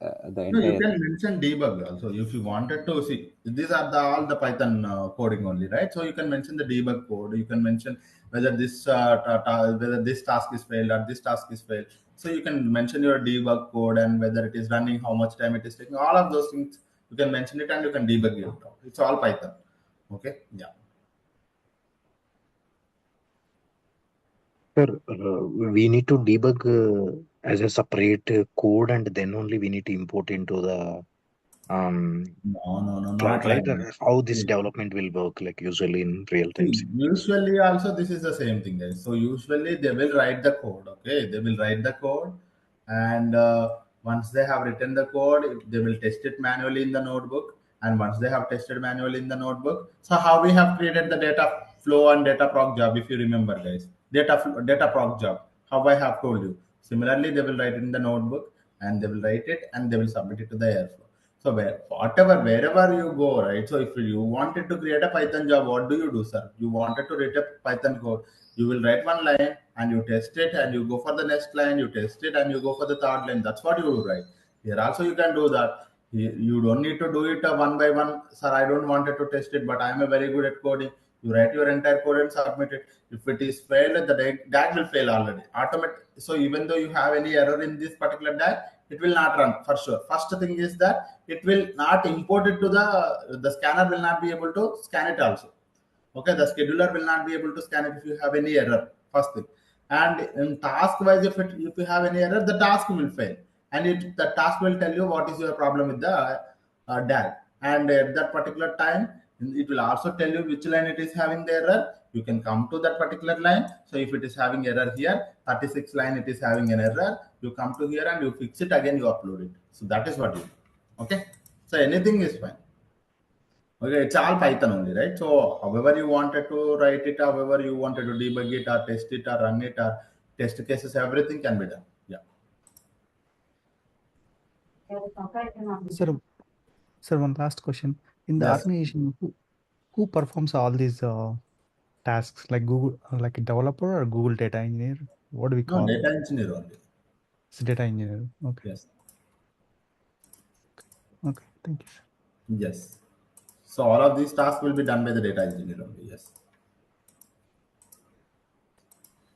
The No, you entire. can mention debug also if you wanted to see. These are all the Python coding only, right? So you can mention the debug code. You can mention whether this whether this task is failed or this task is failed. So you can mention your debug code and whether it is running, how much time it is taking. All of those things you can mention it and you can debug it. It's all Python. Okay, yeah. Sir, we need to debug as a separate code, and then only we need to import into the No, cloud, not like right? that. How this development will work, like usually in real time. Usually also this is the same thing, guys. So usually they will write the code. Okay, they will write the code, and once they have written the code, they will test it manually in the notebook. And once they have tested manually in the notebook, so how we have created the data flow and data proc job, if you remember, guys, data proc job. How I have told you. Similarly, they will write it in the notebook, and they will write it, and they will submit it to the Airflow. So wherever you go, right? So if you wanted to create a Python job, what do you do, sir? You wanted to write a Python code. You will write one line and you test it, and you go for the next line. You test it and you go for the third line. That's what you will write. Here also you can do that. You don't need to do it one by one, sir. I don't wanted to test it, but I am a very good at coding. You write your entire code and submit it. If it is failed, the DAG will fail already. Automatic. So even though you have any error in this particular DAG, it will not run for sure. First thing is that it will not import it to the scanner will not be able to scan it also. Okay, the scheduler will not be able to scan it if you have any error. First thing, and in task wise, if you have any error, the task will fail, and the task will tell you what is your problem with the DAG, and at that particular time, it will also tell you which line it is having the error. You can come to that particular line. So if it is having error here, 36 line, it is having an error. You come to here and you fix it again. You upload it. So that is what you do. Okay. So anything is fine. Okay, it's all Python only, right? So however you wanted to write it, however you wanted to debug it or test it or run it or test cases, everything can be done. Yeah. Sir, sir, one last question. In the Yes. organization, who performs all these tasks, like Google, like a developer or Google data engineer? What do we No, call? data engineer only. It's data engineer. Okay. Yes. Okay. Thank you, sir. Yes. So all of these tasks will be done by the data engineer only. Yes.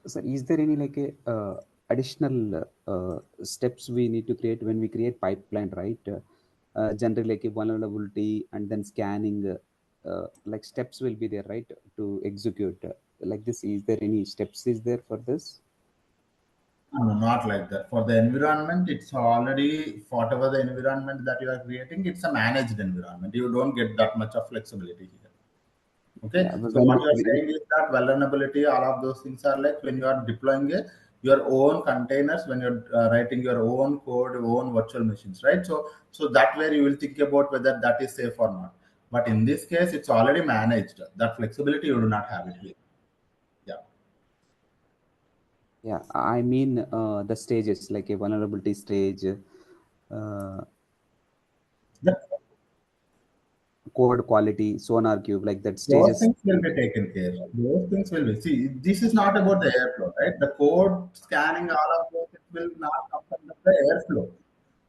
So is there any like a additional steps we need to create when we create pipeline, right? Generally like a vulnerability and then scanning, like steps will be there, right, to execute like this. Is there any steps is there for this? No, not like that. For the environment, it's already whatever the environment that you are creating, it's a managed environment. You don't get that much of flexibility here. Yeah, Okay. but So when what you are saying is that vulnerability, all of those things are like when you are deploying your own containers, when you're writing your own code, your own virtual machines, right? So that way you will think about whether that is safe or not. But in this case, it's already managed. That flexibility you do not have it here. Yeah. yeah, I mean the stages like a vulnerability stage, The code quality, sonar cube, like that Those stages. things will be taken care. Those things will be. See, this is not about the airflow, right? The code scanning, all of those, it will not come from the airflow.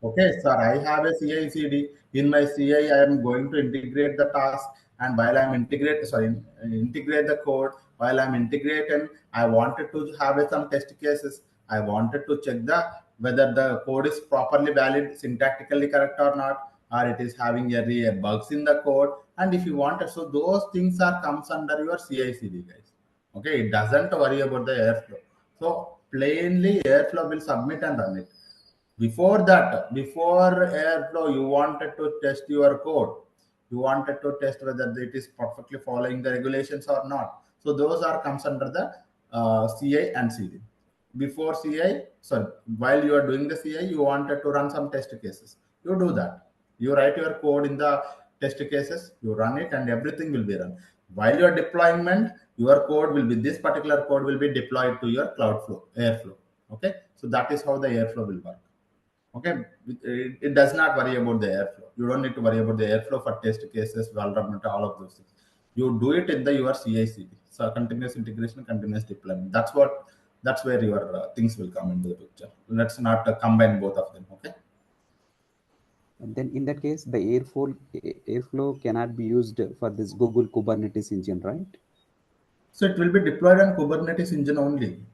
Okay, sir, I have a CI/CD. In my CI, I am going to integrate the task, and while I'm integrate the code. While I'm integrating, I wanted to have some test cases. I wanted to check the whether the code is properly valid, syntactically correct or not, or it is having a bugs in the code. And if you want it, so those things are comes under your CI/CD, guys. Okay, it doesn't worry about the airflow. So plainly, airflow will submit and run it. Before airflow, you wanted to test your code. You wanted to test whether it is perfectly following the regulations or not. So those are comes under the CI and CD. Before CI, sorry, while you are doing the CI, you wanted to run some test cases. You do that. You write your code in the test cases, you run it, and everything will be run. While your deployment, your code will be this particular code will be deployed to your Cloudflow, Airflow. Okay, so that is how the Airflow will work. Okay, it does not worry about the airflow. You don't need to worry about the airflow for test cases, vulnerability, all of those things. You do it in the your CI/CD, so continuous integration, continuous deployment. That's where your things will come into the picture. Let's not combine both of them. Okay. And then in that case, the airflow cannot be used for this Google Kubernetes engine, right? So it will be deployed on Kubernetes engine only.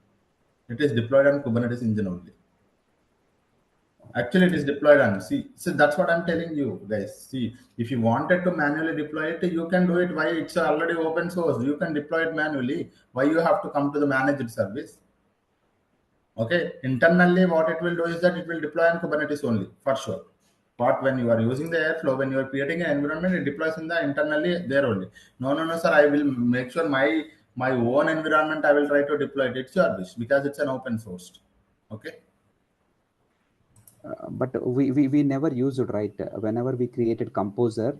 It is deployed on Kubernetes engine only. Actually, it is deployed on. See, so that's what I'm telling you, guys. See, if you wanted to manually deploy it, you can do it. Why it's already open source? You can deploy it manually. Why you have to come to the managed service? Okay, internally, what it will do is that it will deploy on Kubernetes only for sure. But when you are using the Airflow, when you are creating an environment, it deploys in the internally there only. No, no, no, sir. I will make sure my own environment. I will try to deploy it. It's your wish because it's an open source. Okay. But we never used it, right? Whenever we created Composer,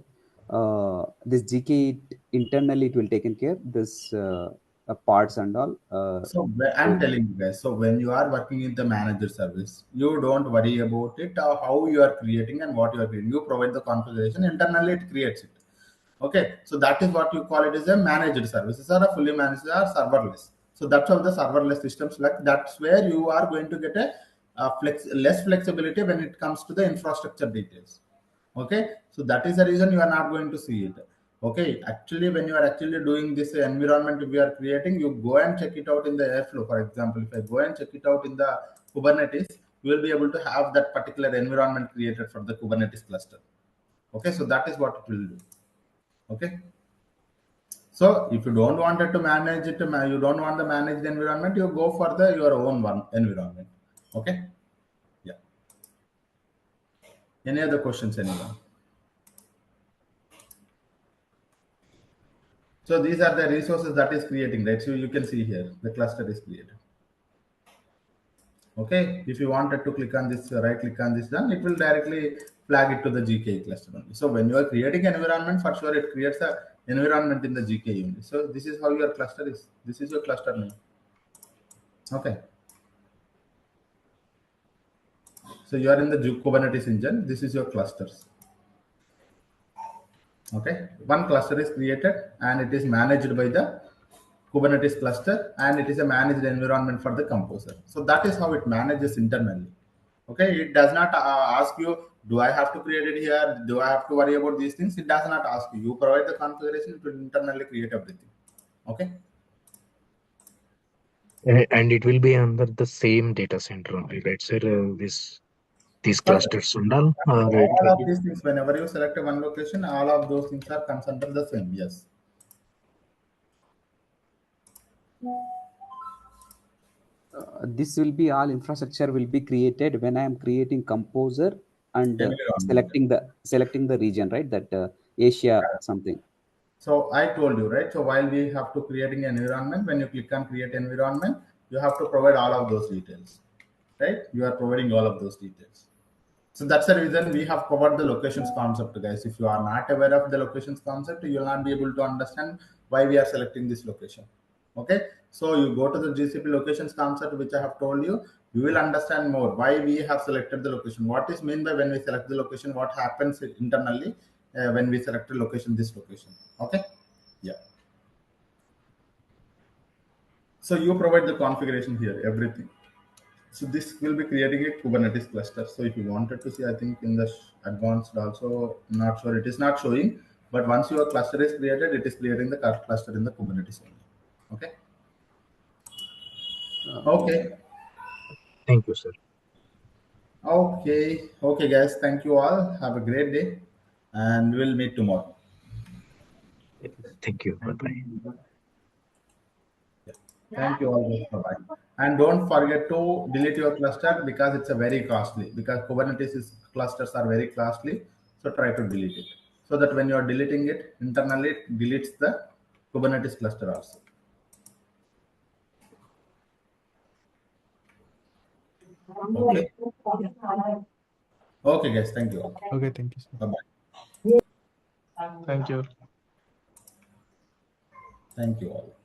this GK internally it will taken care this parts and all. I'm telling you guys, so when you are working in the manager service, you don't worry about it, how you are creating and what you are creating. You provide the configuration, internally it creates it. Okay, so that is what you call it as a managed services or a fully managed or serverless. So that's how the serverless systems like that's where you are going to get a less flexibility when it comes to the infrastructure details. Okay, so that is the reason you are not going to see it. Okay, actually when you are actually doing this environment we are creating, you go and check it out in the airflow. For example, if I go and check it out in the Kubernetes, you will be able to have that particular environment created for the Kubernetes cluster. Okay, so that is what it will do. Okay, so if you don't want it to manage it, you don't want the managed environment, you go for the your own one environment. Okay, yeah. Any other questions, anyone? So these are the resources that is creating, right? So you can see here the cluster is created. Okay, if you wanted to click on this, right click on this, then it will directly flag it to the GKE cluster only. So when you are creating an environment, for sure it creates a environment in the GKE only. So this is how your cluster is. This is your cluster name. Okay. So you are in the Kubernetes engine. This is your clusters. Okay, one cluster is created and it is managed by the Kubernetes cluster, and it is a managed environment for the composer. So that is how it manages internally. Okay, it does not ask you, do I have to create it here? Do I have to worry about these things? It does not ask you. You provide the configuration to internally create everything. Okay. And it will be under the same data center only, right, sir? These clusters and all, it All will of be. these things, whenever you select one location, all of those things are comes under the same. Yes. This will be all infrastructure will be created when I am creating composer and Environment. selecting the region, right? That Asia something. So I told you, right? So while we have to creating an environment, when you click on create environment, you have to provide all of those details, right? You are providing all of those details. So that's the reason we have covered the locations concept, guys. If you are not aware of the locations concept, you will not be able to understand why we are selecting this location. Okay. So you go to the GCP locations concept, which I have told you, you will understand more why we have selected the location. What is meant by when we select the location, what happens internally when we select a location, this location. Okay. Yeah. So you provide the configuration here, everything. So this will be creating a Kubernetes cluster. So if you wanted to see, I think in the advanced also, not sure, it is not showing, but once your cluster is created, it is creating the cluster in the Kubernetes only. Okay. Okay. Thank you, sir. Okay. Okay, guys. Thank you all. Have a great day, and we'll meet tomorrow. Thank you. Bye-bye. Thank you all. Bye-bye. And don't forget to delete your cluster because it's a very costly, because Kubernetes clusters are very costly. So try to delete it so that when you are deleting it internally, it deletes the Kubernetes cluster also. Okay. Okay, guys. Thank you all. Okay, thank you, sir. Bye-bye. Thank you. Thank you all.